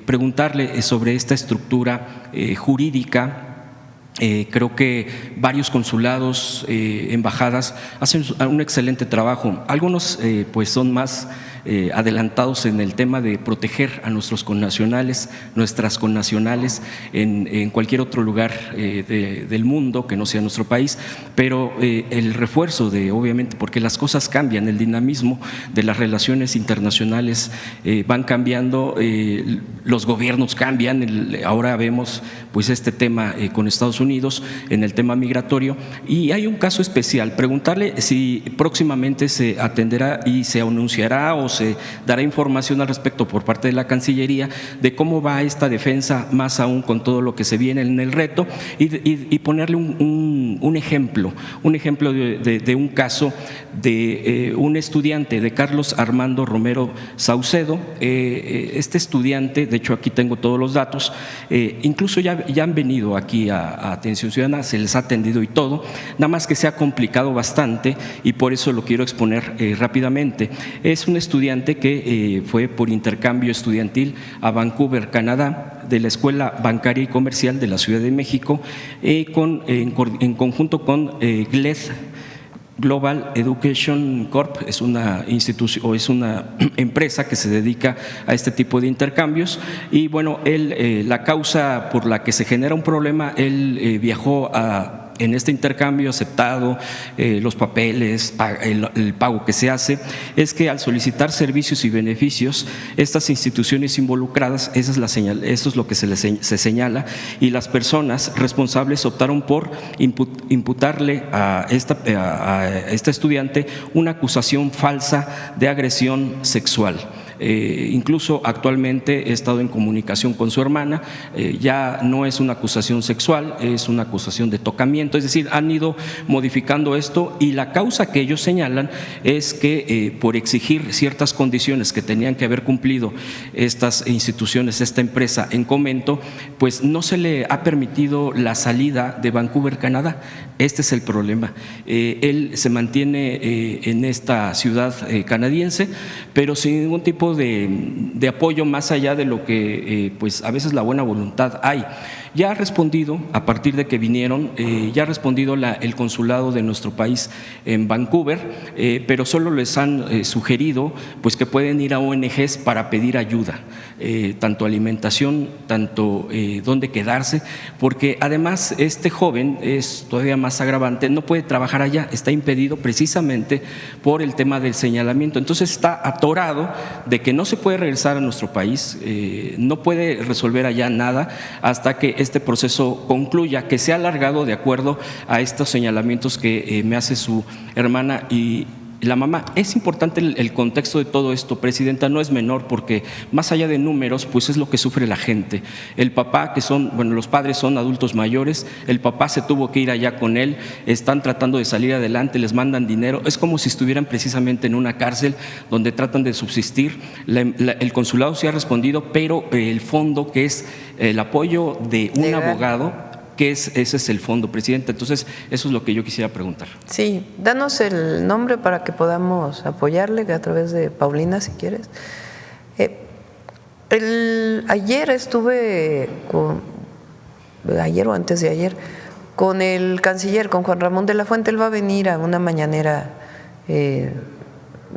Preguntarle sobre esta estructura jurídica. Creo que varios consulados, embajadas hacen un excelente trabajo. Algunos pues son más adelantados en el tema de proteger a nuestros connacionales, nuestras connacionales en cualquier otro lugar del mundo que no sea nuestro país, pero el refuerzo de, obviamente, porque las cosas cambian, el dinamismo de las relaciones internacionales van cambiando, los gobiernos cambian, ahora vemos pues este tema con Estados Unidos en el tema migratorio, y hay un caso especial. Preguntarle si próximamente se atenderá y se anunciará o se dará información al respecto por parte de la Cancillería de cómo va esta defensa, más aún con todo lo que se viene en el reto, y ponerle un ejemplo de un caso de un estudiante, de Carlos Armando Romero Saucedo. Este estudiante, de hecho aquí tengo todos los datos, incluso ya han venido aquí a Atención Ciudadana, se les ha atendido y todo, nada más que se ha complicado bastante y por eso lo quiero exponer rápidamente. Es un estudiante que fue por intercambio estudiantil a Vancouver, Canadá, de la Escuela Bancaria y Comercial de la Ciudad de México, en conjunto con GLED Global Education Corp, es una institución o es una empresa que se dedica a este tipo de intercambios. Y bueno, la causa por la que se genera un problema, él viajó en este intercambio aceptado, los papeles, el pago que se hace, es que al solicitar servicios y beneficios, estas instituciones involucradas, eso es lo que se señala, y las personas responsables optaron por imputarle a esta estudiante una acusación falsa de agresión sexual. Incluso actualmente he estado en comunicación con su hermana, ya no es una acusación sexual, es una acusación de tocamiento, es decir, han ido modificando esto y la causa que ellos señalan es que por exigir ciertas condiciones que tenían que haber cumplido estas instituciones, esta empresa en comento, pues no se le ha permitido la salida de Vancouver, Canadá. Este es el problema. Él se mantiene en esta ciudad canadiense, pero sin ningún tipo de apoyo más allá de lo que pues a veces la buena voluntad hay. Ya ha respondido, a partir de que vinieron, ya ha respondido el consulado de nuestro país en Vancouver, pero solo les han sugerido pues que pueden ir a ONGs para pedir ayuda, tanto alimentación, tanto dónde quedarse, porque además este joven es todavía más agravante, no puede trabajar allá, está impedido precisamente por el tema del señalamiento. Entonces está atorado de que no se puede regresar a nuestro país, no puede resolver allá nada hasta que este proceso concluya, que se ha alargado de acuerdo a estos señalamientos que me hace su hermana y la mamá. Es importante el contexto de todo esto, Presidenta, no es menor, porque más allá de números, pues es lo que sufre la gente. El papá, los padres son adultos mayores, el papá se tuvo que ir allá con él, están tratando de salir adelante, les mandan dinero, es como si estuvieran precisamente en una cárcel donde tratan de subsistir. El consulado sí ha respondido, pero el fondo, que es el apoyo de un abogado, ese es el fondo, Presidenta. Entonces, eso es lo que yo quisiera preguntar. Sí, danos el nombre para que podamos apoyarle a través de Paulina, si quieres. Ayer estuve ayer o antes de ayer, con el canciller, con Juan Ramón de la Fuente. Él va a venir a una mañanera,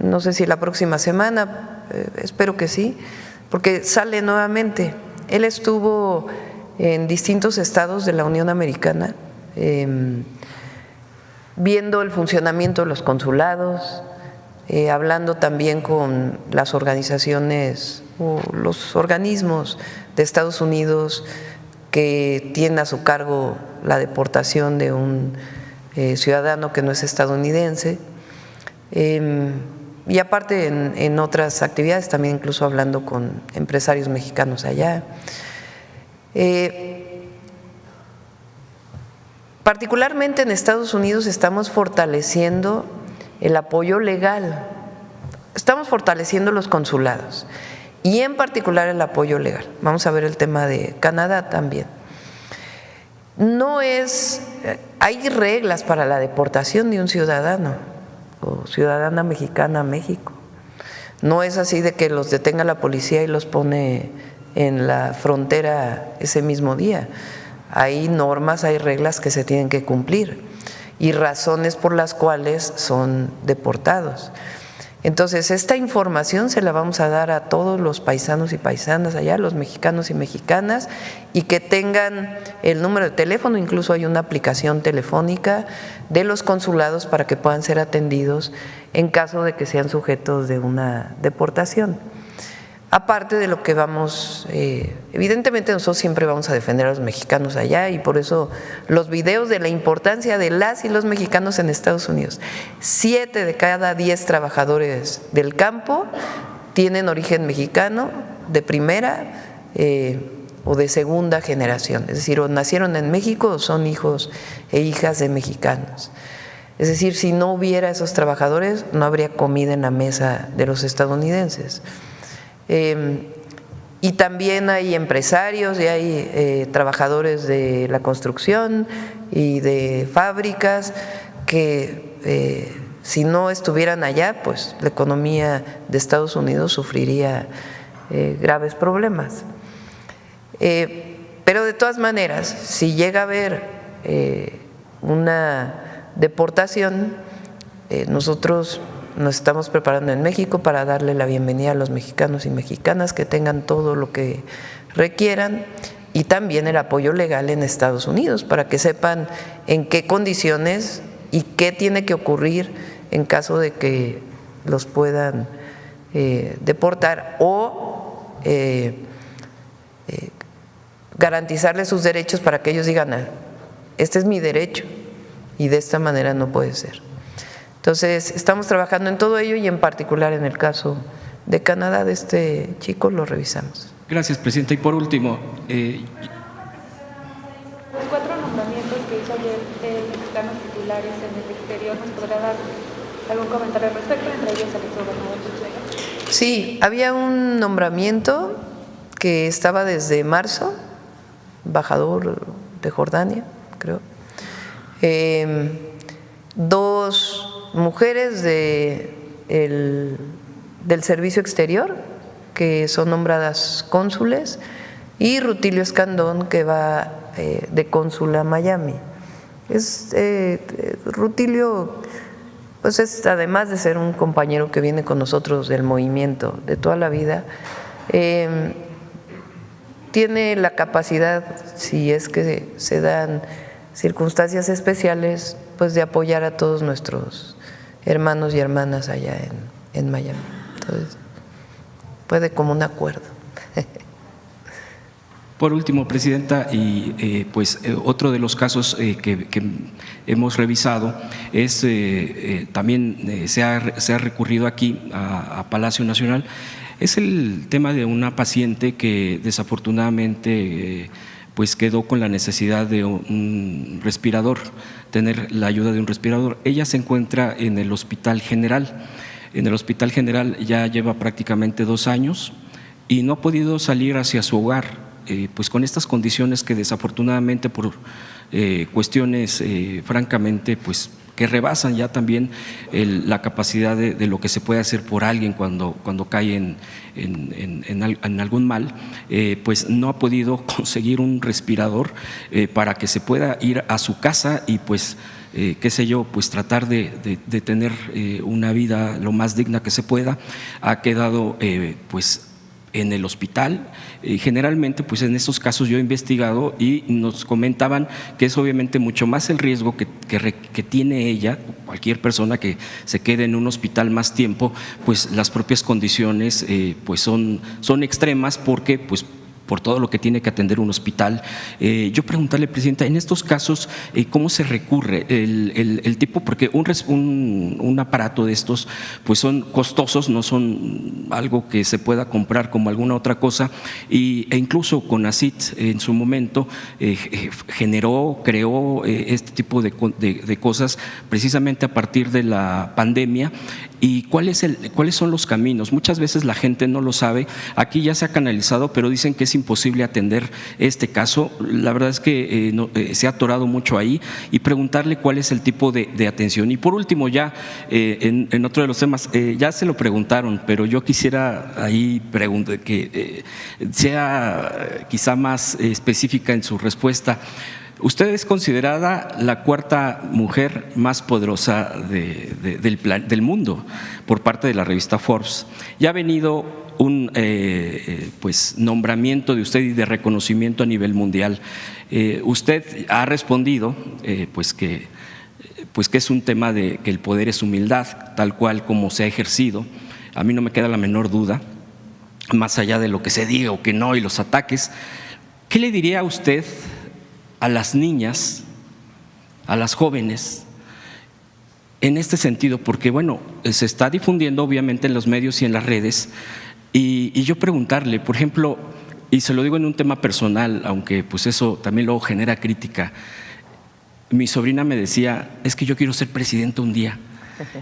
no sé si la próxima semana, espero que sí, porque sale nuevamente. Él estuvo en distintos estados de la Unión Americana, viendo el funcionamiento de los consulados, hablando también con las organizaciones o los organismos de Estados Unidos que tienen a su cargo la deportación de un ciudadano que no es estadounidense, y aparte en otras actividades, también incluso hablando con empresarios mexicanos allá. Particularmente en Estados Unidos estamos fortaleciendo el apoyo legal, estamos fortaleciendo los consulados y en particular el apoyo legal. Vamos a ver el tema de Canadá también. Hay reglas para la deportación de un ciudadano o ciudadana mexicana a México. No es así de que los detenga la policía y los pone en la frontera ese mismo día. Hay normas, hay reglas que se tienen que cumplir y razones por las cuales son deportados. Entonces, esta información se la vamos a dar a todos los paisanos y paisanas allá, los mexicanos y mexicanas, y que tengan el número de teléfono. Incluso hay una aplicación telefónica de los consulados para que puedan ser atendidos en caso de que sean sujetos de una deportación. Aparte de lo que vamos, evidentemente nosotros siempre vamos a defender a los mexicanos allá, y por eso los videos de la importancia de las y los mexicanos en Estados Unidos. 7 de cada 10 trabajadores del campo tienen origen mexicano de primera o de segunda generación, es decir, o nacieron en México o son hijos e hijas de mexicanos. Es decir, si no hubiera esos trabajadores, no habría comida en la mesa de los estadounidenses. Y también hay empresarios y hay trabajadores de la construcción y de fábricas que si no estuvieran allá, pues la economía de Estados Unidos sufriría graves problemas. Pero de todas maneras, si llega a haber una deportación, nosotros nos estamos preparando en México para darle la bienvenida a los mexicanos y mexicanas que tengan todo lo que requieran, y también el apoyo legal en Estados Unidos para que sepan en qué condiciones y qué tiene que ocurrir en caso de que los puedan deportar o garantizarles sus derechos para que ellos digan, este es mi derecho y de esta manera no puede ser. Entonces, estamos trabajando en todo ello y en particular en el caso de Canadá, de este chico, lo revisamos. Gracias, Presidenta. Y por último… Los 4 nombramientos que hizo ayer mexicanos titulares en el exterior, ¿nos podrá dar algún comentario al respecto, entre ellos el exgobernador Ortega? Sí, había un nombramiento que estaba desde marzo, embajador de Jordania, creo. 2 mujeres del servicio exterior que son nombradas cónsules, y Rutilio Escandón, que va de cónsul a Miami. Rutilio, pues es, además de ser un compañero que viene con nosotros del movimiento de toda la vida, tiene la capacidad, si es que se dan circunstancias especiales, pues de apoyar a todos nuestros hermanos y hermanas allá en Miami. Entonces, puede como un acuerdo. Por último, Presidenta, y otro de los casos que hemos revisado es, también se ha recurrido aquí a Palacio Nacional, es el tema de una paciente que desafortunadamente pues quedó con la necesidad de un respirador, tener la ayuda de un respirador. Ella se encuentra en el Hospital General. En el Hospital General ya lleva prácticamente 2 años y no ha podido salir hacia su hogar, pues con estas condiciones que desafortunadamente por cuestiones francamente pues que rebasan ya también la capacidad de lo que se puede hacer por alguien cuando cae en algún mal, pues no ha podido conseguir un respirador para que se pueda ir a su casa y pues qué sé yo, pues tratar de tener una vida lo más digna que se pueda. Ha quedado pues en el hospital. Generalmente, pues en estos casos yo he investigado y nos comentaban que es obviamente mucho más el riesgo que tiene ella, cualquier persona que se quede en un hospital más tiempo, pues las propias condiciones pues son extremas, porque pues por todo lo que tiene que atender un hospital. Yo preguntarle, Presidenta, en estos casos, ¿cómo se recurre? El tipo, porque un aparato de estos pues son costosos, no son algo que se pueda comprar como alguna otra cosa, e incluso CONACYT en su momento creó este tipo de cosas precisamente a partir de la pandemia. ¿Y cuáles son los caminos? Muchas veces la gente no lo sabe. Aquí ya se ha canalizado, pero dicen que es imposible atender este caso. La verdad es que se ha atorado mucho ahí, y preguntarle cuál es el tipo de atención. Y por último, ya en otro de los temas, ya se lo preguntaron, pero yo quisiera ahí preguntar que sea quizá más específica en su respuesta. Usted es considerada la 4ª mujer más poderosa del mundo por parte de la revista Forbes. Ya ha venido un pues nombramiento de usted y de reconocimiento a nivel mundial. Usted ha respondido pues que es un tema de que el poder es humildad, tal cual como se ha ejercido. A mí no me queda la menor duda, más allá de lo que se diga o que no y los ataques. ¿Qué le diría a usted a las niñas, a las jóvenes en este sentido, porque bueno, se está difundiendo obviamente en los medios y en las redes, y yo preguntarle, por ejemplo, y se lo digo en un tema personal, aunque pues eso también luego genera crítica, mi sobrina me decía, es que yo quiero ser presidente un día.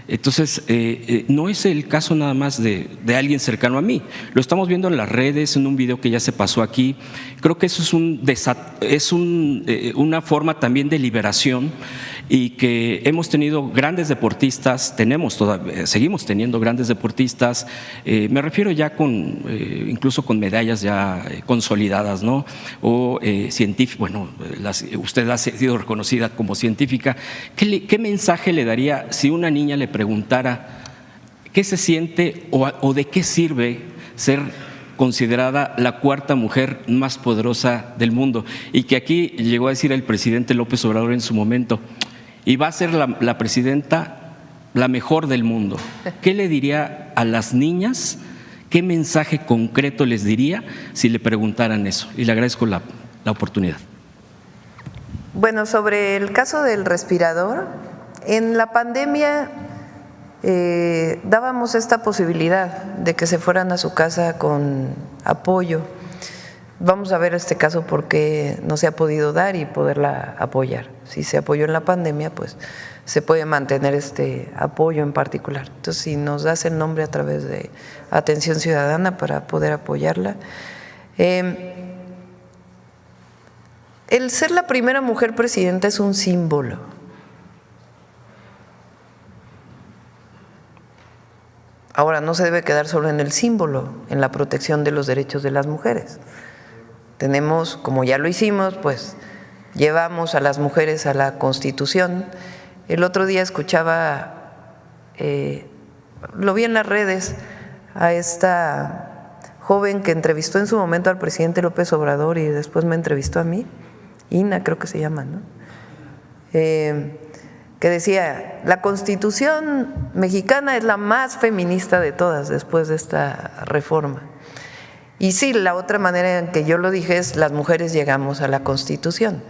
Entonces, no es el caso nada más de alguien cercano a mí. Lo estamos viendo en las redes, en un video que ya se pasó aquí. Creo que eso es una forma también de liberación, y que hemos tenido grandes deportistas, seguimos teniendo grandes deportistas, me refiero ya incluso con medallas ya consolidadas, ¿no? O científicos, bueno, usted ha sido reconocida como científica. ¿Qué mensaje le daría si una niña le preguntara qué se siente o de qué sirve ser considerada la cuarta mujer más poderosa del mundo? Y que aquí llegó a decir el presidente López Obrador en su momento, y va a ser la presidenta la mejor del mundo. ¿Qué le diría a las niñas? ¿Qué mensaje concreto les diría si le preguntaran eso? Y le agradezco la oportunidad. Bueno, sobre el caso del respirador, en la pandemia dábamos esta posibilidad de que se fueran a su casa con apoyo. Vamos a ver este caso porque no se ha podido dar y poderla apoyar. Si se apoyó en la pandemia, pues se puede mantener este apoyo en particular. Entonces, si nos das el nombre a través de Atención Ciudadana para poder apoyarla. El ser la primera mujer presidenta es un símbolo. Ahora, no se debe quedar solo en el símbolo, en la protección de los derechos de las mujeres. Tenemos, como ya lo hicimos, pues llevamos a las mujeres a la Constitución. El otro día escuchaba, lo vi en las redes, a esta joven que entrevistó en su momento al presidente López Obrador y después me entrevistó a mí, Ina creo que se llama, ¿no? Que decía, la Constitución mexicana es la más feminista de todas después de esta reforma. Y sí, la otra manera en que yo lo dije es las mujeres llegamos a la Constitución.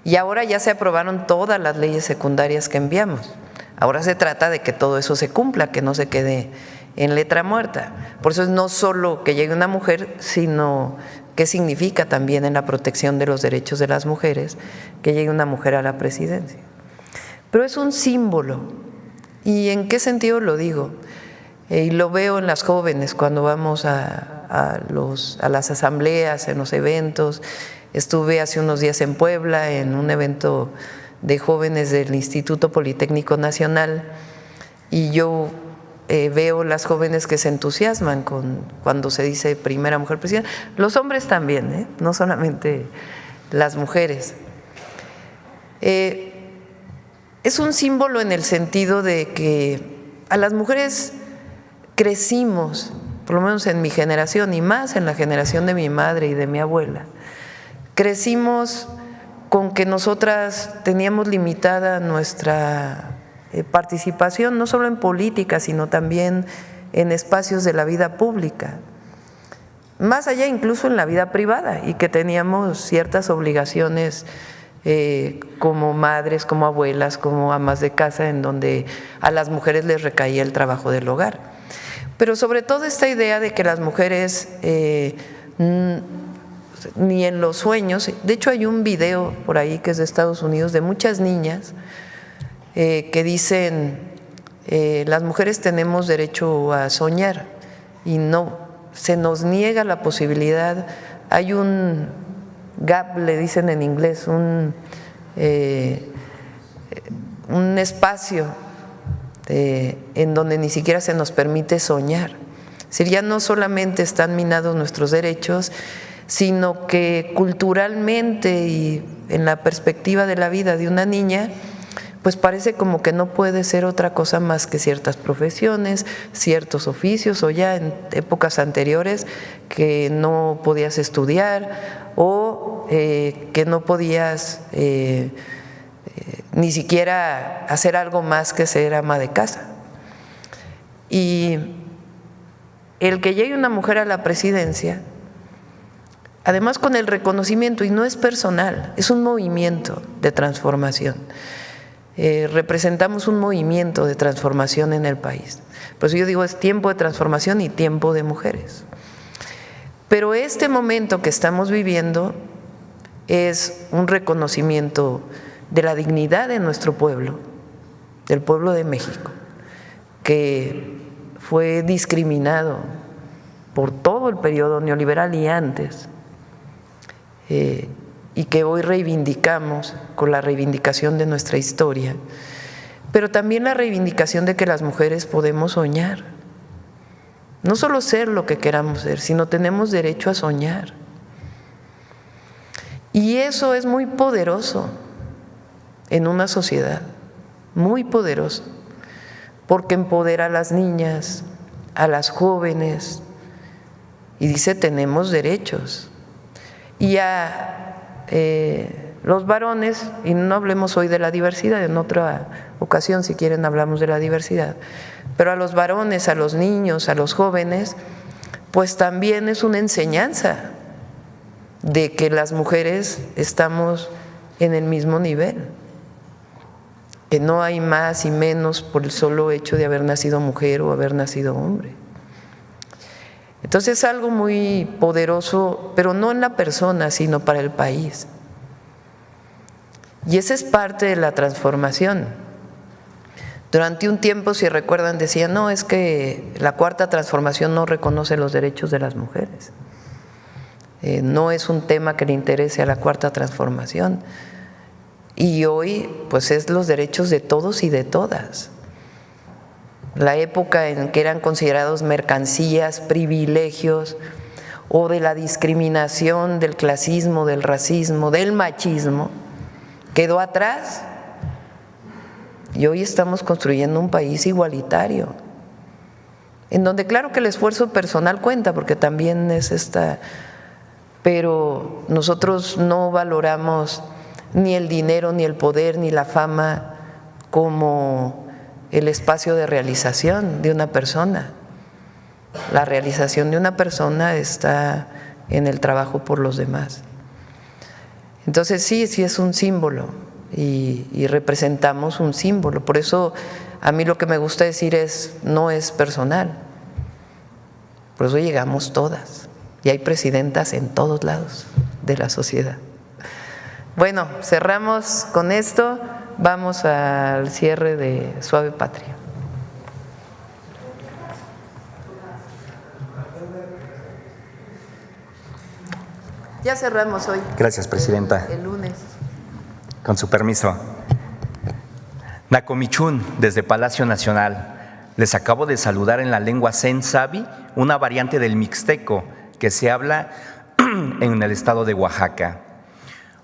Y ahora ya se aprobaron todas las leyes secundarias que enviamos. Ahora se trata de que todo eso se cumpla, que no se quede en letra muerta. Por eso es no solo que llegue una mujer, sino qué significa también en la protección de los derechos de las mujeres que llegue una mujer a la presidencia. Pero es un símbolo. ¿Y en qué sentido lo digo? Y lo veo en las jóvenes cuando vamos a las asambleas, en los eventos. Estuve hace unos días en Puebla en un evento de jóvenes del Instituto Politécnico Nacional y yo veo las jóvenes que se entusiasman cuando se dice primera mujer presidenta. Los hombres también, no solamente las mujeres. Es un símbolo en el sentido de que a las mujeres crecimos, por lo menos en mi generación y más en la generación de mi madre y de mi abuela, crecimos con que nosotras teníamos limitada nuestra participación, no solo en política, sino también en espacios de la vida pública, más allá incluso en la vida privada, y que teníamos ciertas obligaciones como madres, como abuelas, como amas de casa, en donde a las mujeres les recaía el trabajo del hogar. Pero sobre todo esta idea de que las mujeres ni en los sueños, de hecho hay un video por ahí que es de Estados Unidos de muchas niñas que dicen las mujeres tenemos derecho a soñar y no se nos niega la posibilidad. Hay un gap, le dicen en inglés, un espacio en donde ni siquiera se nos permite soñar. Es decir, ya no solamente están minados nuestros derechos, sino que culturalmente y en la perspectiva de la vida de una niña, pues parece como que no puede ser otra cosa más que ciertas profesiones, ciertos oficios, o ya en épocas anteriores que no podías estudiar o que no podías ni siquiera hacer algo más que ser ama de casa. Y el que llegue una mujer a la presidencia, además con el reconocimiento, y no es personal, es un movimiento de transformación. representamos un movimiento de transformación en el país. Por eso yo digo, es tiempo de transformación y tiempo de mujeres. Pero este momento que estamos viviendo es un reconocimiento de la dignidad de nuestro pueblo, del pueblo de México, que fue discriminado por todo el periodo neoliberal y antes, y que hoy reivindicamos con la reivindicación de nuestra historia, pero también la reivindicación de que las mujeres podemos soñar, no solo ser lo que queramos ser, sino tenemos derecho a soñar. Y eso es muy poderoso en una sociedad, muy poderoso, porque empodera a las niñas, a las jóvenes, y dice tenemos derechos. Y a los varones, y no hablemos hoy de la diversidad, en otra ocasión si quieren hablamos de la diversidad, pero a los varones, a los niños, a los jóvenes, pues también es una enseñanza de que las mujeres estamos en el mismo nivel, que no hay más y menos por el solo hecho de haber nacido mujer o haber nacido hombre. Entonces es algo muy poderoso, pero no en la persona, sino para el país. Y esa es parte de la transformación. Durante un tiempo, si recuerdan, decían, no, es que la cuarta transformación no reconoce los derechos de las mujeres. No es un tema que le interese a la cuarta transformación. Y hoy, pues es los derechos de todos y de todas. La época en que eran considerados mercancías, privilegios, o de la discriminación, del clasismo, del racismo, del machismo, quedó atrás. Y hoy estamos construyendo un país igualitario, en donde claro que el esfuerzo personal cuenta, porque también es pero nosotros no valoramos ni el dinero, ni el poder, ni la fama como el espacio de realización de una persona. La realización de una persona está en el trabajo por los demás. Entonces sí es un símbolo y representamos un símbolo. Por eso a mí lo que me gusta decir no es personal. Por eso llegamos todas y hay presidentas en todos lados de la sociedad. Bueno, cerramos con esto. Vamos al cierre de Suave Patria. Ya cerramos hoy. Gracias, Presidenta. El lunes. Con su permiso. Nacomichún, desde Palacio Nacional. Les acabo de saludar en la lengua Sensabi, una variante del mixteco que se habla en el estado de Oaxaca.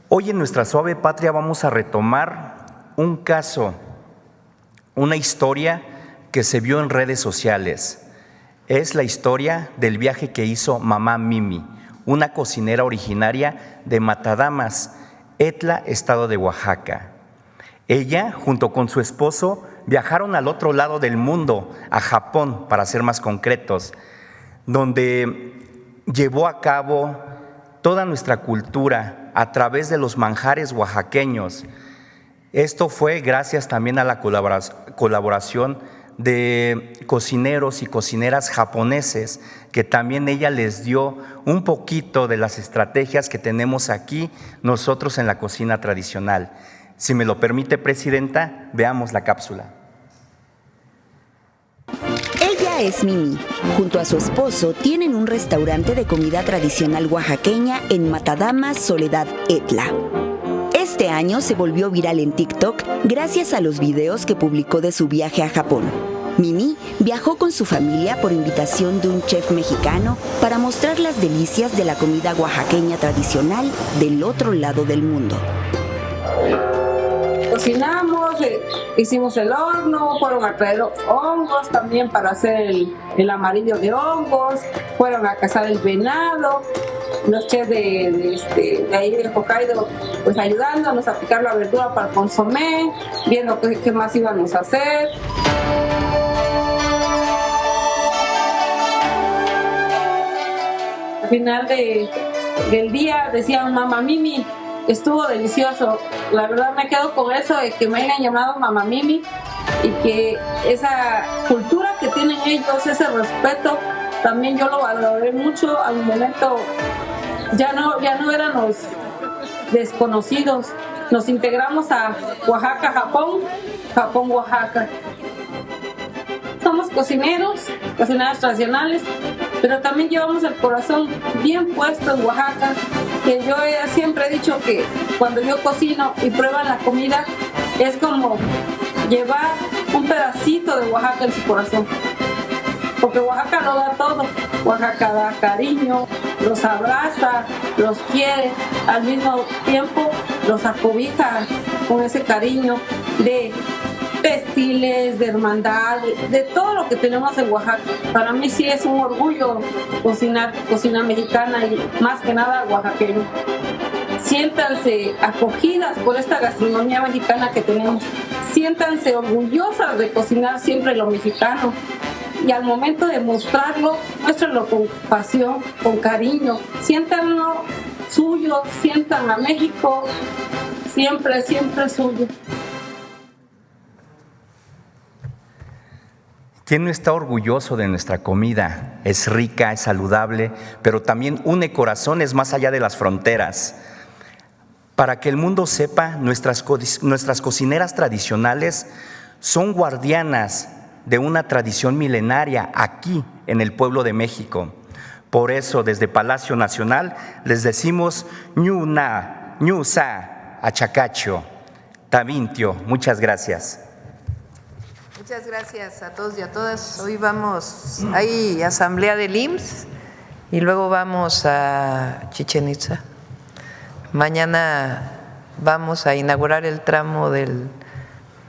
Hoy en nuestra Suave Patria vamos a retomar un caso, una historia que se vio en redes sociales. Es la historia del viaje que hizo mamá Mimi, una cocinera originaria de Matadamas, Etla, estado de Oaxaca. Ella, junto con su esposo, viajaron al otro lado del mundo, a Japón, para ser más concretos, donde llevó a cabo toda nuestra cultura a través de los manjares oaxaqueños. Esto fue gracias también a la colaboración de cocineros y cocineras japoneses, que también ella les dio un poquito de las estrategias que tenemos aquí nosotros en la cocina tradicional. Si me lo permite, Presidenta, veamos la cápsula. Ella es Mimi. Junto a su esposo tienen un restaurante de comida tradicional oaxaqueña en Matadamas, Soledad, Etla. Este año se volvió viral en TikTok gracias a los videos que publicó de su viaje a Japón. Mimi viajó con su familia por invitación de un chef mexicano para mostrar las delicias de la comida oaxaqueña tradicional del otro lado del mundo. Cocinamos, hicimos el horno, fueron a traer hongos también para hacer el amarillo de hongos, fueron a cazar el venado, los chefs de ahí del Hokkaido pues ayudándonos a picar la verdura para el consomé, viendo qué más íbamos a hacer. Al final del día decían mamá Mimi, estuvo delicioso. La verdad me quedo con eso de que me hayan llamado Mamá Mimi y que esa cultura que tienen ellos, ese respeto, también yo lo valoré mucho. Al momento ya no éramos desconocidos, nos integramos a Oaxaca, Japón, Oaxaca. Somos cocineras tradicionales, pero también llevamos el corazón bien puesto en Oaxaca, que yo siempre he dicho que cuando yo cocino y prueban la comida es como llevar un pedacito de Oaxaca en su corazón, porque Oaxaca lo da todo. Oaxaca da cariño, los abraza, los quiere, al mismo tiempo los acobija con ese cariño de textiles, de hermandad, de todo lo que tenemos en Oaxaca. Para mí sí es un orgullo cocinar cocina mexicana y más que nada oaxaqueño. Siéntanse acogidas por esta gastronomía mexicana que tenemos. Siéntanse orgullosas de cocinar siempre lo mexicano. Y al momento de mostrarlo, muéstrenlo con pasión, con cariño. Siéntanlo suyo, sientan a México siempre, siempre suyo. ¿Quién no está orgulloso de nuestra comida? Es rica, es saludable, pero también une corazones más allá de las fronteras. Para que el mundo sepa, nuestras cocineras tradicionales son guardianas de una tradición milenaria aquí en el pueblo de México. Por eso, desde Palacio Nacional les decimos ñuna, ñusa, achacacho, tabintio. Muchas gracias. Muchas gracias a todos y a todas. Hoy hay asamblea del IMSS y luego vamos a Chichén Itzá. Mañana vamos a inaugurar el tramo del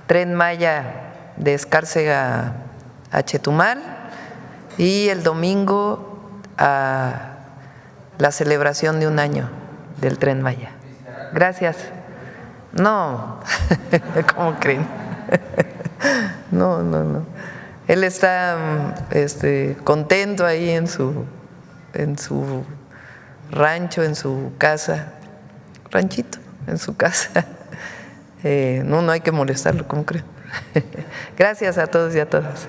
Tren Maya de Escárcega a Chetumal y el domingo a la celebración de 1 año del Tren Maya. Gracias. No, ¿cómo creen? No. Él está contento ahí en su rancho, en su casa, ranchito, en su casa. No hay que molestarlo, ¿cómo creen? Gracias a todos y a todas.